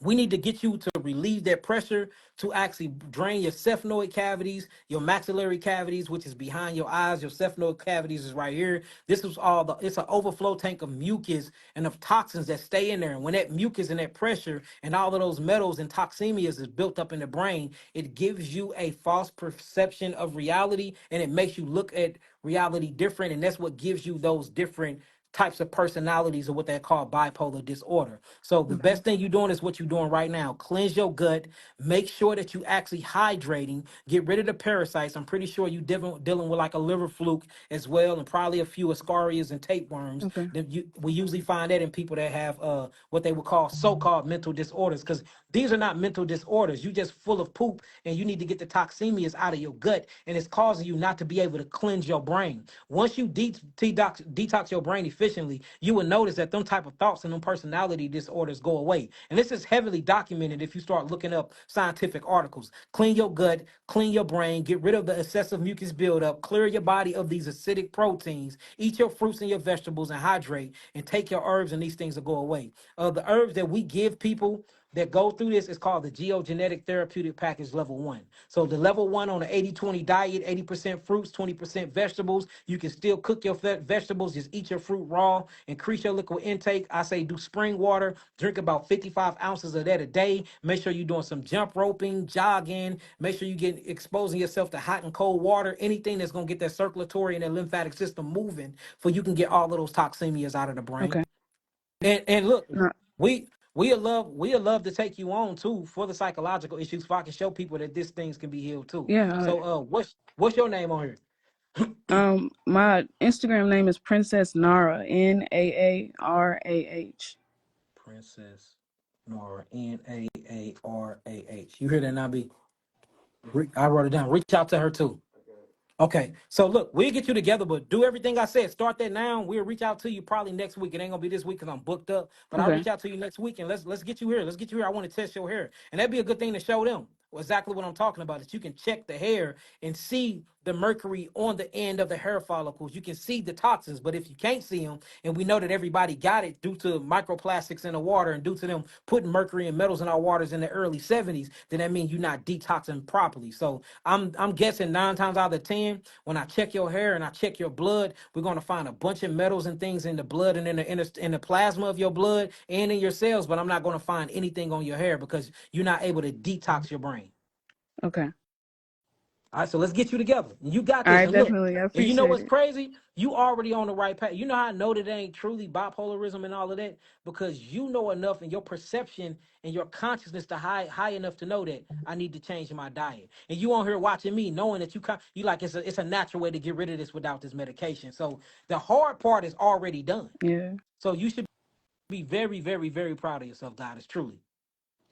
we need to get you to relieve that pressure to actually drain your sphenoid cavities, your maxillary cavities, which is behind your eyes. Your sphenoid cavities is right here. This is it's an overflow tank of mucus and of toxins that stay in there. And when that mucus and that pressure and all of those metals and toxemias is built up in the brain, it gives you a false perception of reality, and it makes you look at reality different. And that's what gives you those different types of personalities, or what they call bipolar disorder. So the Okay. best thing you're doing is what you're doing right now. Cleanse your gut. Make sure that you actually hydrating. Get rid of the parasites. I'm pretty sure you dealing with like a liver fluke as well, and probably a few ascarias and tapeworms. Okay. We usually find that in people that have what they would call so-called mental disorders, because these are not mental disorders. You just full of poop, and you need to get the toxemias out of your gut, and it's causing you not to be able to cleanse your brain. Once you detox your brain efficiently, you will notice that them type of thoughts and them personality disorders go away. And this is heavily documented if you start looking up scientific articles. Clean your gut, clean your brain, get rid of the excessive mucus buildup, clear your body of these acidic proteins, eat your fruits and your vegetables and hydrate, and take your herbs, and these things will go away. The herbs that we give people that go through this is called the Geogenetic Therapeutic Package Level 1. So the level 1 on the 80-20 diet, 80% fruits, 20% vegetables. You can still cook your vegetables, just eat your fruit raw, increase your liquid intake. I say do spring water, drink about 55 ounces of that a day. Make sure you're doing some jump roping, jogging. Make sure you get exposing yourself to hot and cold water, anything that's going to get that circulatory and that lymphatic system moving, for you can get all of those toxemias out of the brain. Okay. And look, No, we we'll love to take you on too for the psychological issues, so I can show people that these things can be healed too. yeah. So what's your name on here? My Instagram name is Princess Nara, Naarah. Princess Nora, Naarah. You hear that, Nabi? I wrote it down. Reach out to her too. Okay, so look, we'll get you together, but do everything I said. Start that now. We'll reach out to you probably next week. It ain't gonna be this week because I'm booked up, but I'll Okay. reach out to you next week, and let's get you here. Let's get you here. I want to test your hair, and that'd be a good thing to show them exactly what I'm talking about. That you can check the hair and see the mercury on the end of the hair follicles. You can see the toxins, but if you can't see them, and we know that everybody got it due to microplastics in the water and due to them putting mercury and metals in our waters in the early 70s, then that means you're not detoxing properly. So I'm guessing 9 times out of 10, when I check your hair and I check your blood, we're gonna find a bunch of metals and things in the blood and in the plasma of your blood and in your cells, but I'm not gonna find anything on your hair because you're not able to detox your brain. Okay. All right, so let's get you together. You got All this. right. And look, Definitely. I and you know appreciate what's it. crazy? You already on the right path. You know how I know that it ain't truly bipolarism and all of that? Because you know enough, and your perception and your consciousness to high enough to know that I need to change my diet. And you on here watching me, knowing that you like it's a natural way to get rid of this without this medication. So the hard part is already done. Yeah. So you should be very, very, very proud of yourself, Goddess. Truly,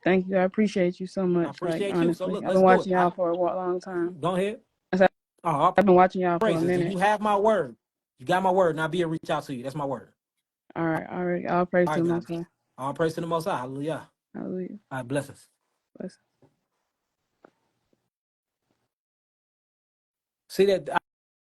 Thank you. I appreciate you so I much. Like, appreciate you. So honestly, look, I've been let's do it. watching y'all for a long time. Go ahead. I said, Oh, I've been watching y'all for a praises, and minute. you have my word. You got my word, and I'll be a reach out to you. That's my word. All right. All right. All praise All to right, the Most guys. High. All praise to the Most High. Hallelujah. Hallelujah. All right, blessings. Bless. See that?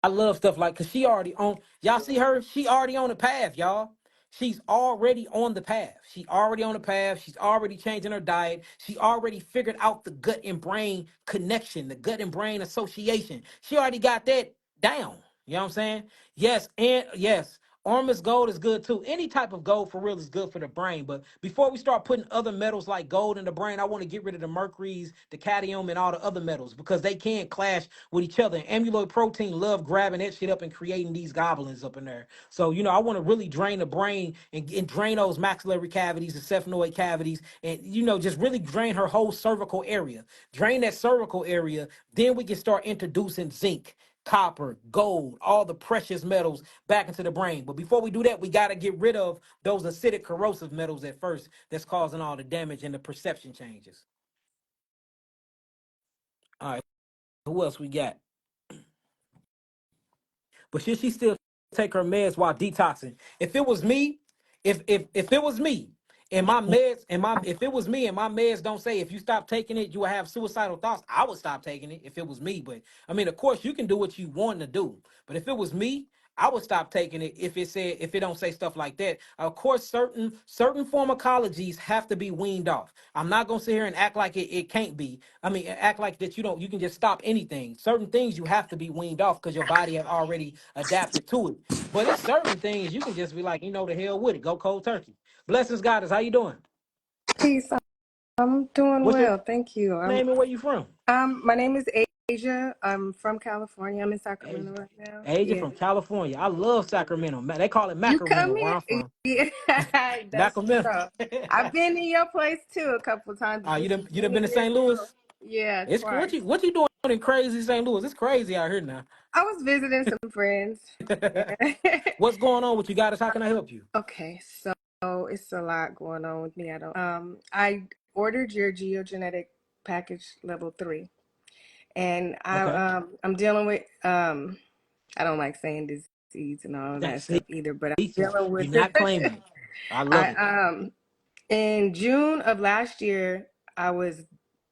I love stuff like, cause she already on. Y'all see her? She already on the path, y'all. She's already on the path. She already on the path. She's already changing her diet. She already figured out the gut and brain connection, the gut and brain association. She already got that down. You know what I'm saying? Yes, and yes. Ormus gold is good too. Any type of gold for real is good for the brain. But before we start putting other metals like gold in the brain, I want to get rid of the mercuries, the cadmium, and all the other metals because they can clash with each other. And amyloid protein love grabbing that shit up and creating these goblins up in there. So, I want to really drain the brain and drain those maxillary cavities, the sphenoid cavities, and, just really drain her whole cervical area. Drain that cervical area. Then we can start introducing zinc, copper, gold, all the precious metals back into the brain. But before we do that, we got to get rid of those acidic corrosive metals at first that's causing all the damage and the perception changes. All right, who else we got? But should she still take her meds while detoxing? If it was me, if it was me and my meds and my if it was me and my meds don't say if you stop taking it you will have suicidal thoughts, I would stop taking it if it was me. But I mean, of course, you can do what you want to do. But if it was me, I would stop taking it if it don't say stuff like that. Of course, certain pharmacologies have to be weaned off. I'm not gonna sit here and act like it can't be. I mean, act like that you can just stop anything. Certain things you have to be weaned off because your body have already adapted to it. But it's certain things you can just be like, the hell with it, go cold turkey. Blessings, Goddess, how you doing? Peace. I'm doing What's your well, thank you. name and where you from? My name is Asia. I'm from California. I'm in Asia. Sacramento right now. Asia Yeah. from California. I love Sacramento. They call it You come Macramento where I'm in? from. Yeah, that's Macramento. true. I've been in your place too a couple of times. This was You done many been to years St. ago. Louis? Yeah, It's twice. what you doing in crazy St. Louis? It's crazy out here now. I was visiting some friends. Yeah. What's going on with you guys? How can I help you? Okay, so it's a lot going on with me. I ordered your geogenetic package level 3, and Okay. I'm dealing with I don't like saying disease and all of that See, stuff either, but I'm see, dealing with you're not claiming it. I love I it. in June of last year I was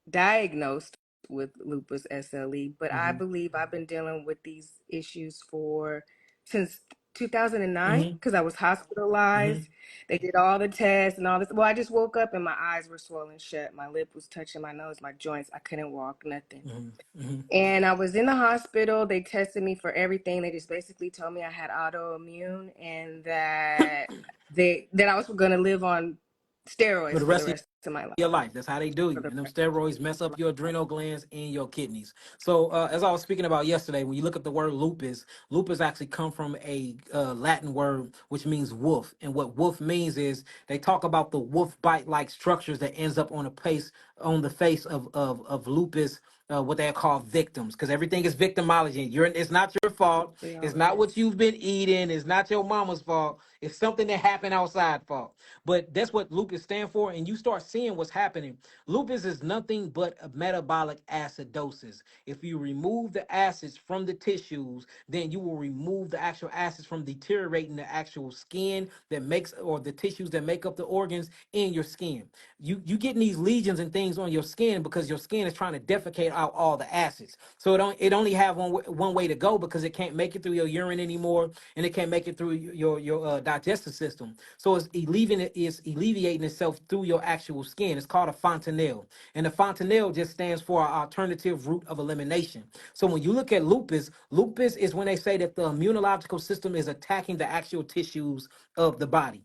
diagnosed with lupus SLE, but I Mm-hmm. believe I've been dealing with these issues for since 2009 Mm-hmm. because I was Mm-hmm. hospitalized. They did all the tests and all this. Well, I just woke up and my eyes were swollen shut. My lip was touching my nose, my joints. I couldn't walk, nothing. Mm-hmm. Mm-hmm. And I was in the hospital. They tested me for everything. They just basically told me I had autoimmune and that I was going to live on For steroids the for the rest of rest of my your life. life. That's how they do For you. the And them rest of steroids mess my up your adrenal glands and your kidneys. So, as I was speaking about yesterday, when you look at the word lupus, lupus actually come from a Latin word which means wolf. And what wolf means is they talk about the wolf bite-like structures that ends up on the face of lupus. What they call victims, because everything is victimology. It's not your fault. They It's are, not yes. what you've been eating. It's not your mama's fault. It's something that happened outside fault. But that's what lupus stand for, and you start seeing what's happening. Lupus is nothing but a metabolic acidosis. If you remove the acids from the tissues, then you will remove the actual acids from deteriorating the actual skin that makes or the tissues that make up the organs in your skin. You getting these lesions and things on your skin because your skin is trying to defecate out all the acids. So it only have one way to go because it can't make it through your urine anymore, and it can't make it through your digestive system. So it's alleviating itself through your actual skin. It's called a fontanelle. And the fontanelle just stands for an alternative route of elimination. So when you look at lupus, lupus is when they say that the immunological system is attacking the actual tissues of the body.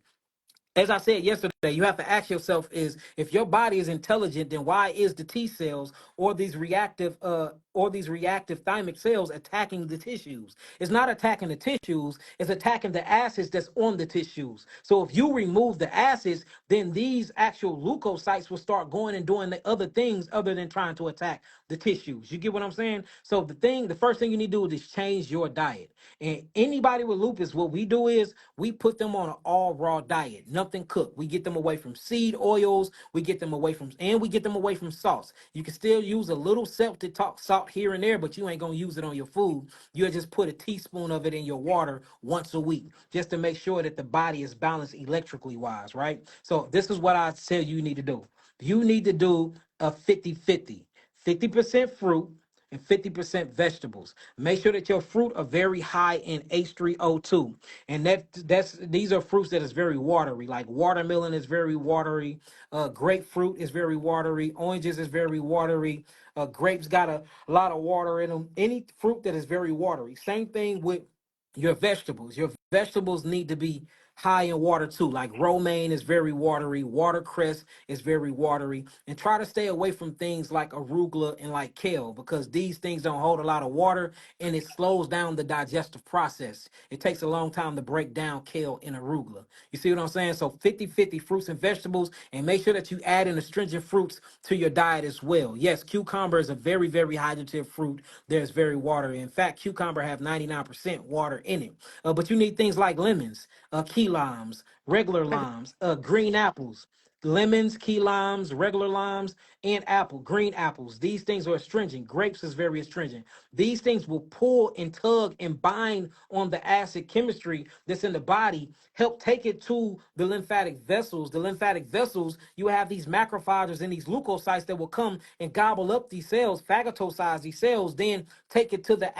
As I said yesterday, you have to ask yourself is if your body is intelligent, then why is the T cells or these reactive thymic cells attacking the tissues? It's not attacking the tissues, it's attacking the acids that's on the tissues. So if you remove the acids, then these actual leukocytes will start going and doing the other things other than trying to attack the tissues. You get what I'm saying? So the first thing you need to do is change your diet. And anybody with lupus, what we do is we put them on an all raw diet, nothing cooked. We get them away from seed oils, we get them away from salts. You can still use a little salt here and there, but you ain't gonna use it on your food. You'll just put a teaspoon of it in your water once a week, just to make sure that the body is balanced electrically wise, right? So this is what I tell you need to do. You need to do a 50-50. 50% fruit and 50% vegetables. Make sure that your fruit are very high in H3O2. And these are fruits that is very watery. Like watermelon is very watery. Grapefruit is very watery. Oranges is very watery. Grapes got a lot of water in them. Any fruit that is very watery. Same thing with your vegetables. Your vegetables need to be high in water too. Like romaine is very watery, watercress is very watery, and try to stay away from things like arugula and like kale because these things don't hold a lot of water and it slows down the digestive process. It takes a long time to break down kale and arugula. You see what I'm saying? So 50-50 fruits and vegetables, and make sure that you add in astringent fruits to your diet as well. Yes, cucumber is a very, very hydrative fruit. There's very watery. In fact, cucumber have 99% water in it. But you need things like lemons, key limes, regular limes, green apples. Lemons, key limes, regular limes, and green apples. These things are astringent. Grapes is very astringent. These things will pull and tug and bind on the acid chemistry that's in the body, help take it to the lymphatic vessels. The lymphatic vessels, you have these macrophages and these leukocytes that will come and gobble up these cells, phagocytose these cells, then take it to the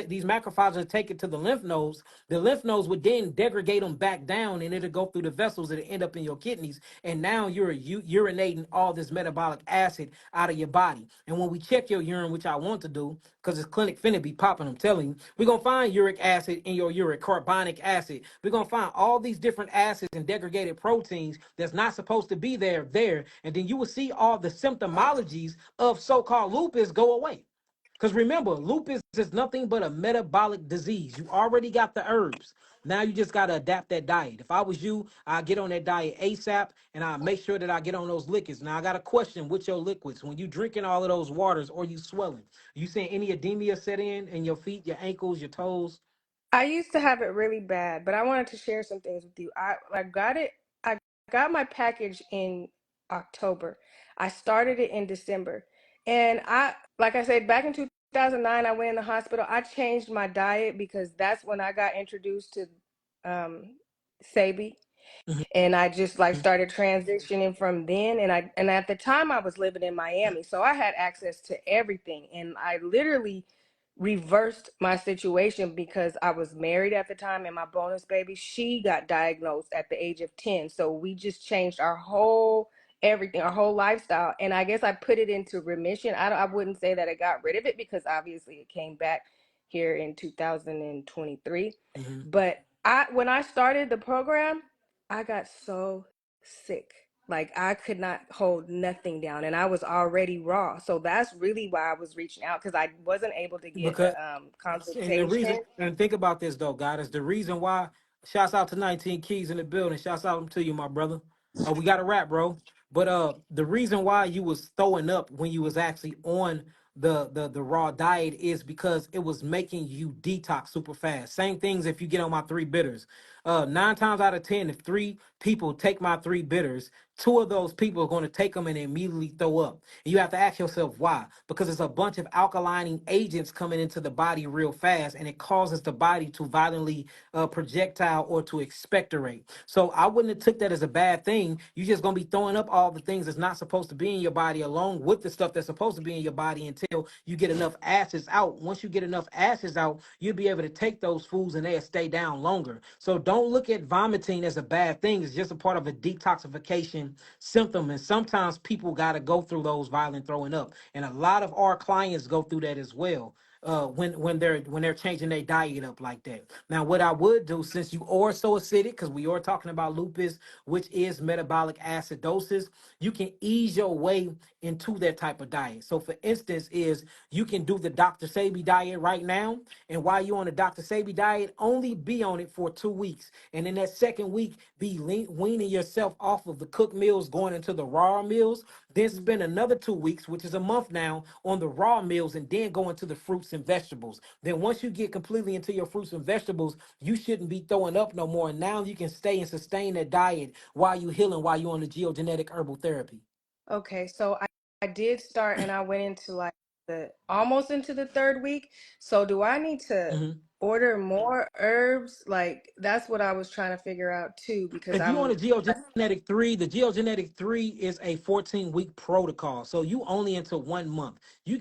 these macrophages take it to the lymph nodes. The lymph nodes would then degrade them back down and it'll go through the vessels and it'll end up in your kidneys. And now you're urinating all this metabolic acid out of your body. And when we check your urine, which I want to do, because it's clinic finna be popping, I'm telling you, we're gonna find uric acid in your urine, carbonic acid. We're gonna find all these different acids and degraded proteins that's not supposed to be there. And then you will see all the symptomologies of so-called lupus go away. Because remember, lupus is nothing but a metabolic disease. You already got the herbs. Now you just got to adapt that diet. If I was you, I'd get on that diet ASAP and I make sure that I get on those liquids. Now I got a question with your liquids. When you drinking all of those waters or you swelling, you seeing any edema set in your feet, your ankles, your toes? I used to have it really bad, but I wanted to share some things with you. I got it. I got my package in October. I started it in December, and like I said, back in 2009, I went in the hospital. I changed my diet because that's when I got introduced to Sabi, Mhm. and I just like started transitioning from then. And at the time I was living in Miami, so I had access to everything, and I literally reversed my situation because I was married at the time, and my bonus baby, she got diagnosed at the age of 10. So we just changed our whole everything, our whole lifestyle, and I guess I put it into remission. I wouldn't say that I got rid of it because obviously it came back here in 2023, Mhm. but I when I started the program, I got so sick. Like I could not hold nothing down, and I was already raw. So that's really why I was reaching out because I wasn't able to get Because a and the reason, consultation. and think about this though, God, is the reason why. Shouts out to 19 Keys in the building. Shouts out to you, my brother. We got a rap, bro. But the reason why you was throwing up when you was actually on the raw diet is because it was making you detox super fast. Same things if you get on my three bitters. 9 times out of 10, if three people take my three bitters, two of those people are going to take them and immediately throw up. And you have to ask yourself why. Because it's a bunch of alkalining agents coming into the body real fast, and it causes the body to violently projectile or to expectorate. So I wouldn't have took that as a bad thing. You're just going to be throwing up all the things that's not supposed to be in your body along with the stuff that's supposed to be in your body until you get enough acids out. Once you get enough acids out, you'll be able to take those foods and they'll stay down longer. So don't look at vomiting as a bad thing. It's just a part of a detoxification symptom. And sometimes people got to go through those violent throwing up. And a lot of our clients go through that as well. When they're changing their diet up like that. Now, what I would do, since you are so acidic, because we are talking about lupus, which is metabolic acidosis, you can ease your way into that type of diet. So, for instance, is you can do the Dr. Sabi diet right now, and while you're on the Dr. Sabi diet, only be on it for 2 weeks, and in that second week, be weaning yourself off of the cooked meals, going into the raw meals. Then spend another 2 weeks, which is a month now, on the raw meals, and then go into the fruits and vegetables. Then once you get completely into your fruits and vegetables, you shouldn't be throwing up no more. And now you can stay and sustain that diet while you're healing, while you're on the geogenetic herbal therapy. Okay, so I did start, and I went into like the almost into the third week. So do I need to Mhm. order more herbs? Like that's what I was trying to figure out too, because If you on I'm a geogenetic 3, the geogenetic 3 is a 14-week protocol. So you only into 1 month. You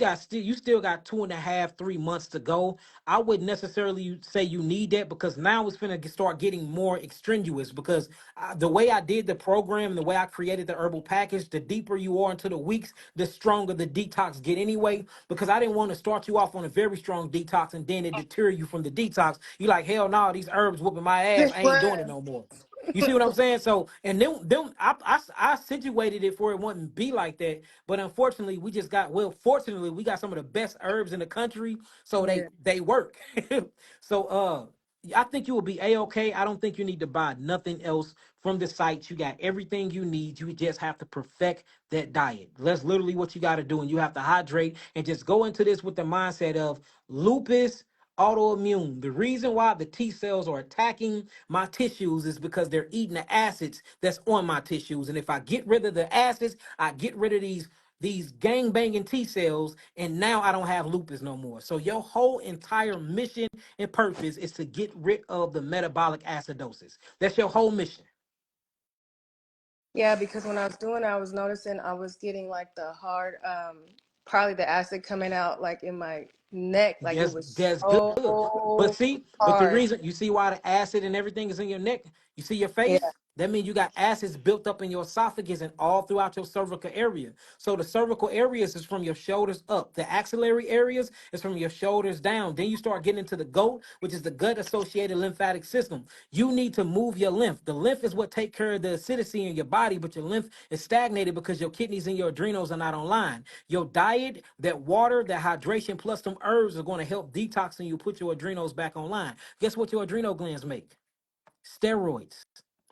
still got 2.5, 3 months to go. I wouldn't necessarily say you need that because now it's gonna start getting more extraneous because the way I did the program, the way I created the herbal package, the deeper you are into the weeks, the stronger the detox get anyway. Because I didn't want to start you off on a very strong detox and then it deter you from the detox. You like, hell no, these herbs whooping my ass. just I ain't doing it what no more. You see what I'm saying? So, and them, I situated it for it wouldn't be like that. But unfortunately, we just got, well, fortunately, we got some of the best herbs in the country, so Yeah. they work. So, I think you will be a-okay. I don't think you need to buy nothing else from the site. You got everything you need. You just have to perfect that diet. That's literally what you got to do, and you have to hydrate and just go into this with the mindset of lupus, autoimmune. The reason why the T cells are attacking my tissues is because they're eating the acids that's on my tissues. And if I get rid of the acids, I get rid of these gang banging T cells, and now I don't have lupus no more. So your whole entire mission and purpose is to get rid of the metabolic acidosis. That's your whole mission. Yeah, because when I was doing it, I was noticing I was getting like the hard, probably the acid coming out like in my neck, like it was That's good. But so see, but the hard. reason you see why the acid and everything is in your neck, you see your Yeah. face? That means you got acids built up in your esophagus and all throughout your cervical area. So the cervical areas is from your shoulders up. The axillary areas is from your shoulders down. Then you start getting into the goat, which is the gut associated lymphatic system. You need to move your lymph. The lymph is what take care of the acidity in your body, but your lymph is stagnated because your kidneys and your adrenals are not online. Your diet, that water, that hydration, plus some herbs are going to help detox and you put your adrenals back online. Guess what your adrenal glands make? Steroids,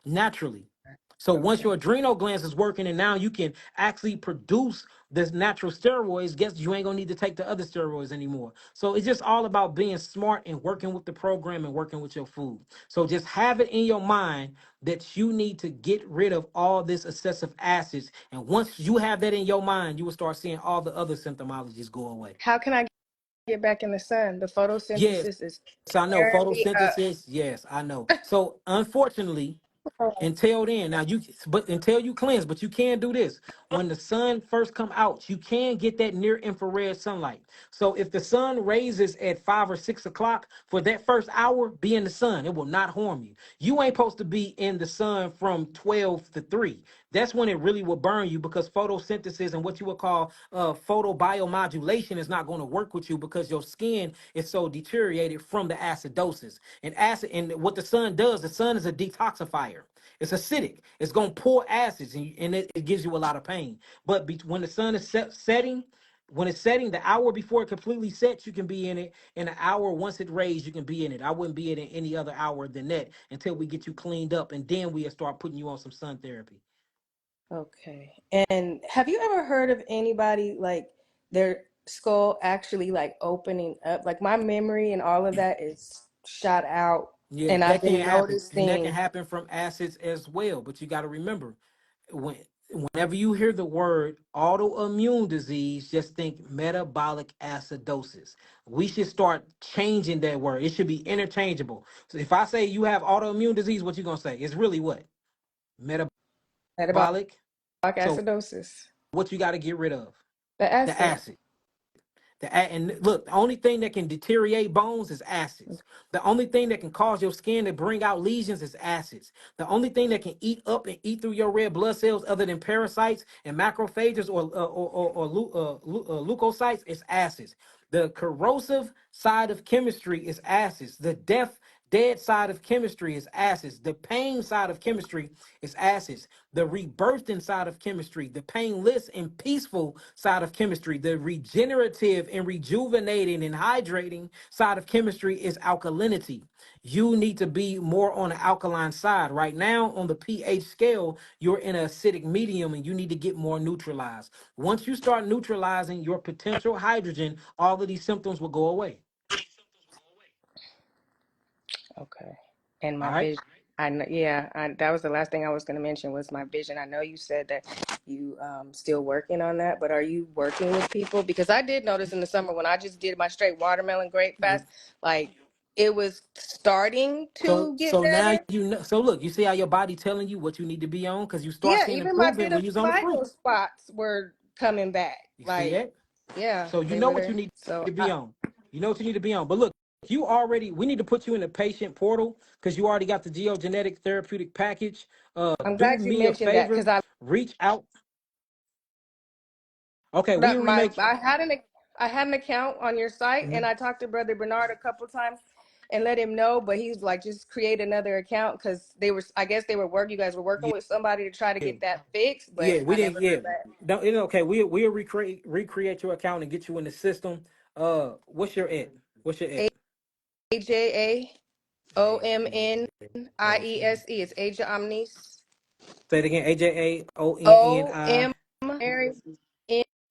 naturally. So once Okay. your adrenal glands is working and now you can actually produce this natural steroids, guess you ain't gonna need to take the other steroids anymore. So it's just all about being smart and working with the program and working with your food. So just have it in your mind that you need to get rid of all this excessive acids. And once you have that in your mind, you will start seeing all the other symptomologies go away. How can I get back in the sun? The Yes, photosynthesis is I know tearing me up. photosynthesis. Yes, I know. So unfortunately, Oh, until then, now you but until you cleanse, but you can do this. When the sun first come out, you can get that near infrared sunlight. So if the sun raises at 5 or 6 o'clock, for that first hour, be in the sun. It will not harm you. You ain't supposed to be in the sun from 12 to 3. That's when it really will burn you because photosynthesis and what you would call photobiomodulation is not going to work with you because your skin is so deteriorated from the acidosis. And acid, and what the sun does, the sun is a detoxifier. It's acidic. It's gonna pour acids, and it gives you a lot of pain. But when the sun is setting, when it's setting, the hour before it completely sets, you can be in it. In an hour once it raised, you can be in it. I wouldn't be in it any other hour than that until we get you cleaned up, and then we'll start putting you on some sun therapy. okay. And have you ever heard of anybody like their skull actually like opening up? Like my memory and all of that is shot out, Yeah, and I've that been can happen, and that can noticing. happen from acids as well. But you got to remember, when whenever you hear the word autoimmune disease, just think metabolic acidosis. We should start changing that word. It should be interchangeable. So if I say you have autoimmune disease, what you gonna say? It's really what? Metabolic Metabolic. So acidosis. what you got to get rid of? The The acid. acid. And look, the only thing that can deteriorate bones is acids. The only thing that can cause your skin to bring out lesions is acids. The only thing that can eat up and eat through your red blood cells, other than parasites and macrophages or leukocytes, is acids. The corrosive side of chemistry is acids. The dead side of chemistry is acids. The pain side of chemistry is acids. The rebirthing side of chemistry, the painless and peaceful side of chemistry, the regenerative and rejuvenating and hydrating side of chemistry is alkalinity. You need to be more on the alkaline side. Right now, on the pH scale, you're in an acidic medium and you need to get more neutralized. Once you start neutralizing your potential hydrogen, all of these symptoms will go away. Okay. And All my right. vision. I know, yeah, that was the last thing I was going to mention was my vision. I know you said that you still working on that, but are you working with people? Because I did notice in the summer when I just did my straight watermelon grape fast, like it was starting So to get so now better. you know. So look, you see how your body telling you what you need to be on because you start Yeah, seeing even my improvement when you're on the vitiligo fruit. spots were coming back. You see Like, that? yeah, So you they know were what you there. need So to be on. You know what you need to be on. But look, you already. We need to put you in the patient portal because you already got the geogenetic therapeutic package. I'm Do glad you me a mentioned that because favor. Reach out. Okay, we my remake. I had an account on your site, and I talked to Brother Bernard a couple times. and let him know. But he's like, just create another account because I guess they were you guys were working Yeah, with somebody to try to get that fixed, but yeah, we I didn't. never Yeah, heard back. no, it's okay. We'll recreate your account and get you in the system. What's your at? What's your at? AJAOMNIESE. It's Asia Omnis. Say it again. AJAONNI. Oh,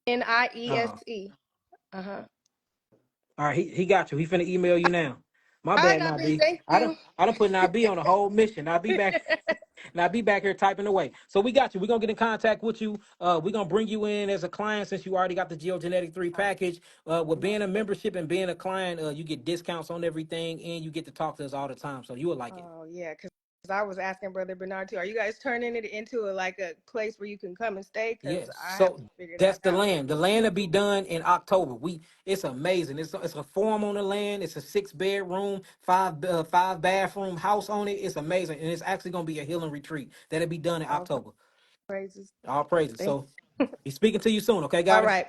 OMNIESE. Uh-huh. all right. He got you. He finna email you now. My I bad, got me. Nabi. Thank you. I done put Nabi on a whole mission. I'll be back. Now be back here typing away. So we got you. We're gonna get in contact with you. We're gonna bring you in as a client since you already got the Geogenetic 3 package. With being a membership and being a client, you get discounts on everything and you get to talk to us all the time. So you will like it. Oh yeah, because I was asking Brother Bernard too. Are you guys turning it into a place where you can come and stay? Because Yes. I So haven't figured that's that the out. land. The land will be done in October. It's amazing. It's a farm on the land. It's a 6 bedroom, five bathroom house on it. It's amazing. And it's actually gonna be a healing retreat. That'll be done in All October. praises. All praises. Thank. So he's speaking to you soon, okay, All goddess? right.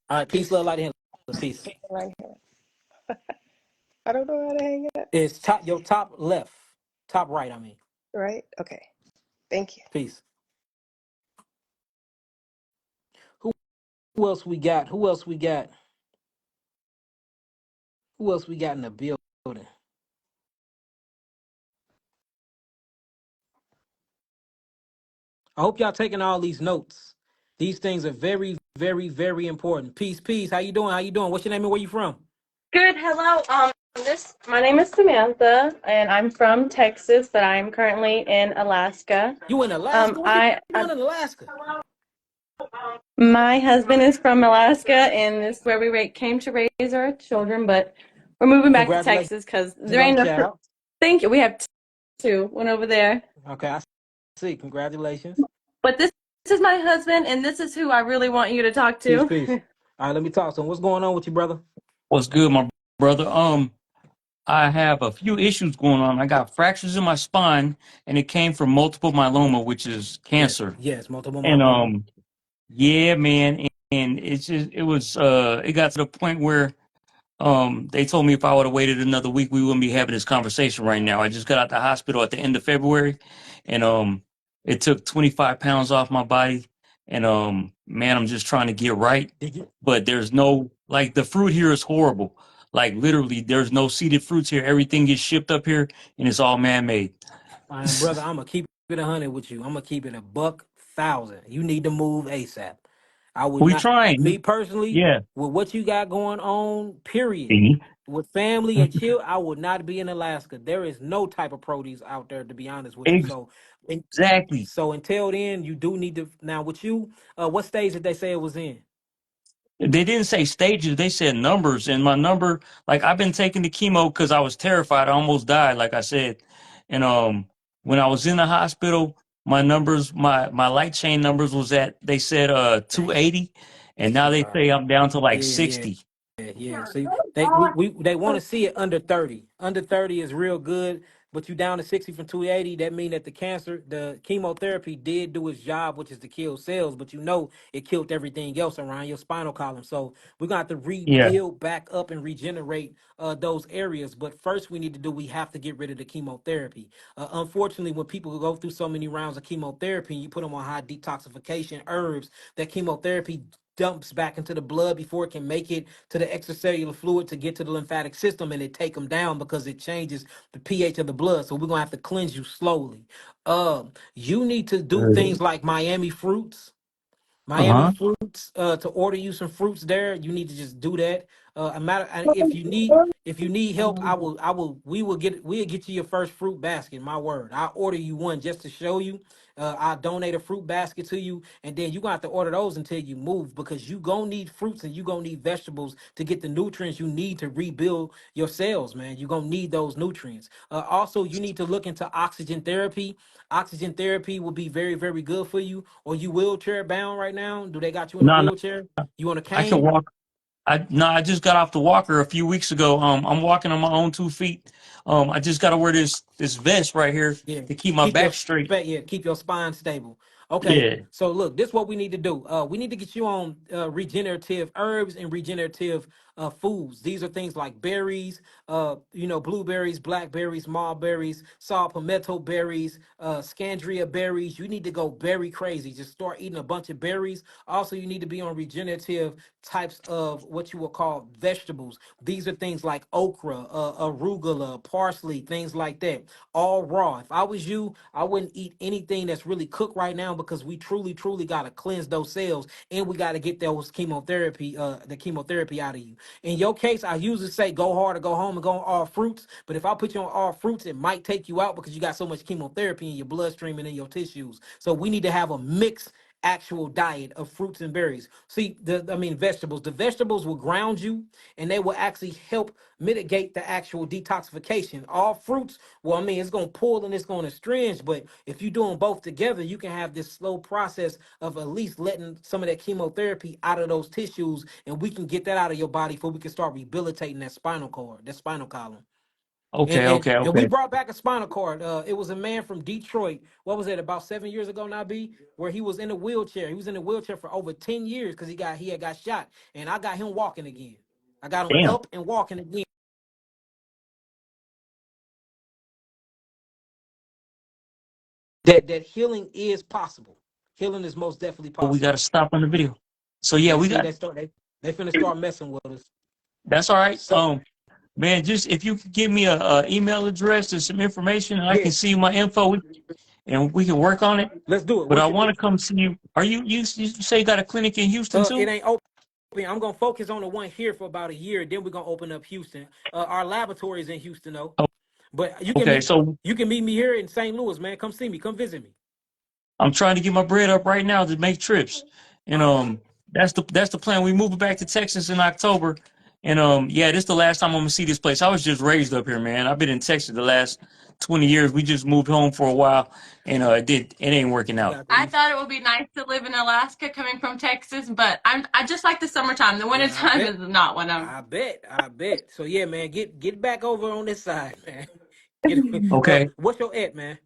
All right, peace, Peace. love, light, and peace. Right here. I don't know how to hang it up. It's your top left, top right. I mean, Right. Okay. Thank you. peace. Who else we got? Who else we got? Who else we got in the building? I hope y'all taking all these notes. These things are very, very, very important. Peace, peace. How you doing? How you doing? What's your name and where you from? Good. Hello. My name is Samantha, and I'm from Texas, but I'm currently in Alaska. You in Alaska? What you I doing in Alaska? My husband is from Alaska, and this is where we came to raise our children, but we're moving back to Congratulations Texas because there on ain't the no. child. Thank you. We have two, one over there. Okay, I see. Congratulations. But this is my husband, and this is who I really want you to talk Peace, to. peace. All right, let me talk to him. What's going on with you, brother? What's good, my brother? I have a few issues going on. I got fractures in my spine, and it came from multiple myeloma, which is Yes, cancer. yes, multiple And myeloma. yeah, man, and it got to the point where they told me if I would have waited another week, we wouldn't be having this conversation right now. I just got out the hospital at the end of February, and it took 25 pounds off my body, and man, I'm just trying to get right. Did you? But there's no like the fruit here is horrible. Like literally, there's no seeded fruits here. Everything gets shipped up here, and it's all man-made. Brother, I'm gonna keep it 100 with you. I'm gonna keep it a buck thousand. You need to move ASAP. I would We not, me trying, personally, yeah. with what you got going on, period, Mhm. with family and chill, I would not be in Alaska. There is no type of produce out there, to be honest with you. So, and Exactly. so until then, you do need to. Now, with you, what stage did they say it was in? They didn't say stages, they said numbers. And my number, like I've been taking the chemo because I was terrified. I almost died, like I said. And when I was in the hospital, my numbers, my light chain numbers was at they said Dang. 280. And now they Wow. say I'm down to like Yeah, yeah. 60. Yeah. So they want to see it under 30. Under 30 is real good, but you down to 60 from 280. That mean that the chemotherapy did do its job, which is to kill cells, but it killed everything else around your spinal column. So we're gonna have to Yeah. rebuild back up and regenerate those areas. But first we have to get rid of the chemotherapy. Unfortunately, when people go through so many rounds of chemotherapy and you put them on high detoxification herbs, that chemotherapy dumps back into the blood before it can make it to the extracellular fluid to get to the lymphatic system, and it take them down because it changes the pH of the blood. So we're gonna have to cleanse you slowly. You need to do things like Miami fruits. Miami Uh-huh. fruits, to order you some fruits there, you need to just do that. A matter, and if you need help, we'll get you your first fruit basket. My word, I'll order you one just to show you. I'll donate a fruit basket to you, and then you gonna have to order those until you move, because you gonna need fruits and you gonna need vegetables to get the nutrients you need to rebuild your cells, man. You gonna need those nutrients. Also, you need to look into oxygen therapy. Oxygen therapy will be very, very good for you. Or you wheelchair bound right now? Do they got you in a No, no, wheelchair? You on a I can cane? walk. I just got off the walker a few weeks ago. I'm walking on my own 2 feet. I just gotta wear this vest right here Yeah. to keep my Keep your back straight. keep your spine stable. Okay, Yeah. so look, this is what we need to do. We need to get you on regenerative herbs and regenerative foods. These are things like berries, blueberries, blackberries, mulberries, saw palmetto berries, scandria berries. You need to go berry crazy. Just start eating a bunch of berries. Also, you need to be on regenerative types of what you will call vegetables. These are things like okra, arugula, parsley, things like that, all raw. If I was you, I wouldn't eat anything that's really cooked right now because we truly, truly got to cleanse those cells and we got to get those the chemotherapy out of you. In your case, I usually say go hard or go home and go on all fruits. But if I put you on all fruits, it might take you out because you got so much chemotherapy in your bloodstream and in your tissues. So we need to have a mixed actual diet of fruits and berries. See, vegetables. The vegetables will ground you and they will actually help mitigate the actual detoxification. All fruits, well, it's going to pull and it's going to astringe, but if you're doing both together, you can have this slow process of at least letting some of that chemotherapy out of those tissues, and we can get that out of your body before we can start rehabilitating that spinal cord, that spinal column. And Okay, and okay, and we okay. brought back a spinal cord. It was a man from Detroit. What was it? About 7 years ago, now B, where he was in a wheelchair. He was in a wheelchair for over 10 years because he had got shot, and I got him walking again. I got him Damn. up and walking again. That healing is possible. Healing is most definitely We got possible. to stop on the video. So yeah, Yeah, we see, got. they finna start messing with us. That's all right. So Man, just if you could give me a email address and some information, and I can yeah, see my info, and we can work on it. let's do it. But I What's your want to come see you. Are you say you got a clinic in Houston it too? ain't open. I'm gonna focus on the one here for about a year, then we're gonna open up Houston. Our laboratory is in Houston though. Oh, But okay, so you can meet me here in St. Louis, man. Come see me, come visit me. I'm trying to get my bread up right now to make trips, and Uh, that's the plan. We moving back to Texas in October, and yeah, this is the last time I'm gonna see this place. I was just raised up here, man. I've been in Texas the last 20 years. We just moved home for a while, and it ain't working I out. got I you. thought it would be nice to live in Alaska coming from Texas, but I just like the summertime. The Yeah, wintertime is not what I'm. I bet. So yeah, man, get back over on this side, man. Get Okay, what's your at, man?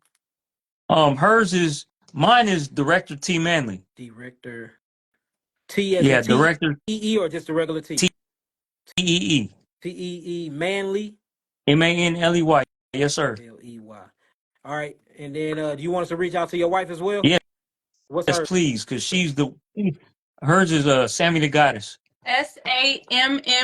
mine is Director T Manley. Director T as in Yeah, T Director E or just a regular T T? E E TEE Manly Manley. Yes, sir. LEY. All right, and then do you want us to reach out to your wife as well? Yes, What's yes, her? please, because hers is Sammy the Goddess. Mm-hmm.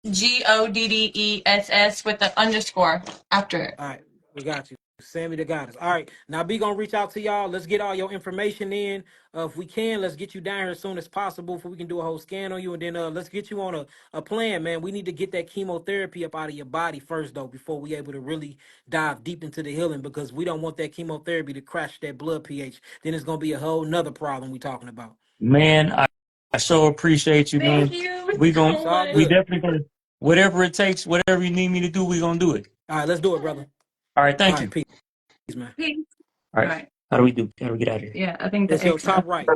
SAMMYTHEGODDESS with the underscore after it. All right, we got you. Sammy the Goddess. All right, now B gonna reach out to y'all. Let's get all your information in. If we can, let's get you down here as soon as possible so we can do a whole scan on you, and then let's get you on a plan, man. We need to get that chemotherapy up out of your body first, though, before we able to really dive deep into the healing, because we don't want that chemotherapy to crash that blood pH. Then it's gonna be a whole nother problem we talking about. Man, I so appreciate you, Thank man. you We gon' It's so all much. we good. definitely gonna whatever it takes, whatever you need me to do, we gonna do it. All right, let's do it, brother. All right, All thank right, you. peace, man. Peace. All All right, right. how do we do? How do we get out of here? Yeah, I think It's the your X. top right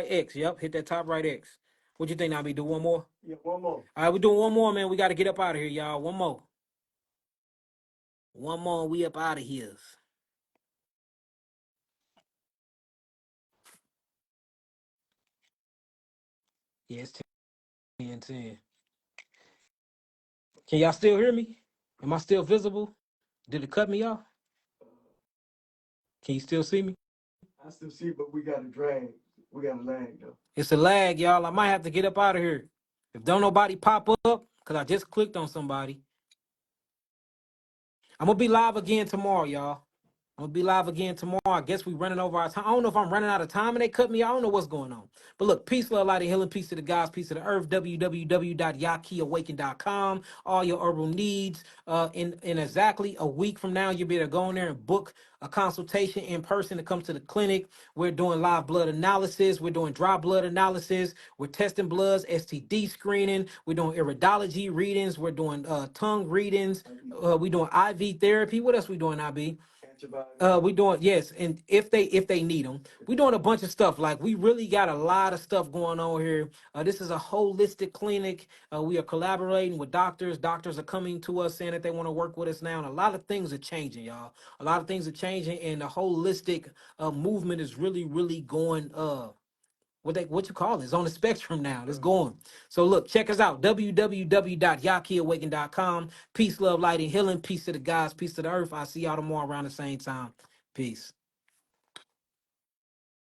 X. Yep, hit that top right X. What you think, Nabi? Do one more? Yeah, one more. All right, we're doing one more, man. We got to get up out of here, y'all. One more. One more, we up out of here. Yeah, it's 10:10. Can y'all still hear me? Am I still visible? Did it cut me off? Can you still see me? I still see, but we got a drag. We got a lag though. It's a lag, y'all. I might have to get up out of here. If don't nobody pop up, because I just clicked on somebody. I'm going to be live again tomorrow, y'all. I'm gonna be live again tomorrow. I guess we running over our time. I don't know if I'm running out of time and they cut me. I don't know what's going on. But look, peace, love, light, and healing. Peace to the gods, peace to the earth. www.yakiawaken.com. All your herbal needs. In exactly a week from now, you'll be able to go in there and book a consultation in person to come to the clinic. We're doing live blood analysis. We're doing dry blood analysis. We're testing bloods, STD screening. We're doing iridology readings. We're doing tongue readings. We're doing IV therapy. What else we doing, IB? We doing, yes, and if they need them, we doing a bunch of stuff. Like, we really got a lot of stuff going on here. This is a holistic clinic. We are collaborating with doctors. Doctors are coming to us saying that they want to work with us now, and a lot of things are changing, y'all. A lot of things are changing, and the holistic movement is really going. What you call it? It's on the spectrum now. It's going. So look, check us out. www.yakiawaken.com. Peace, love, light, and healing. Peace to the gods, peace to the earth. I'll see y'all tomorrow around the same time. Peace.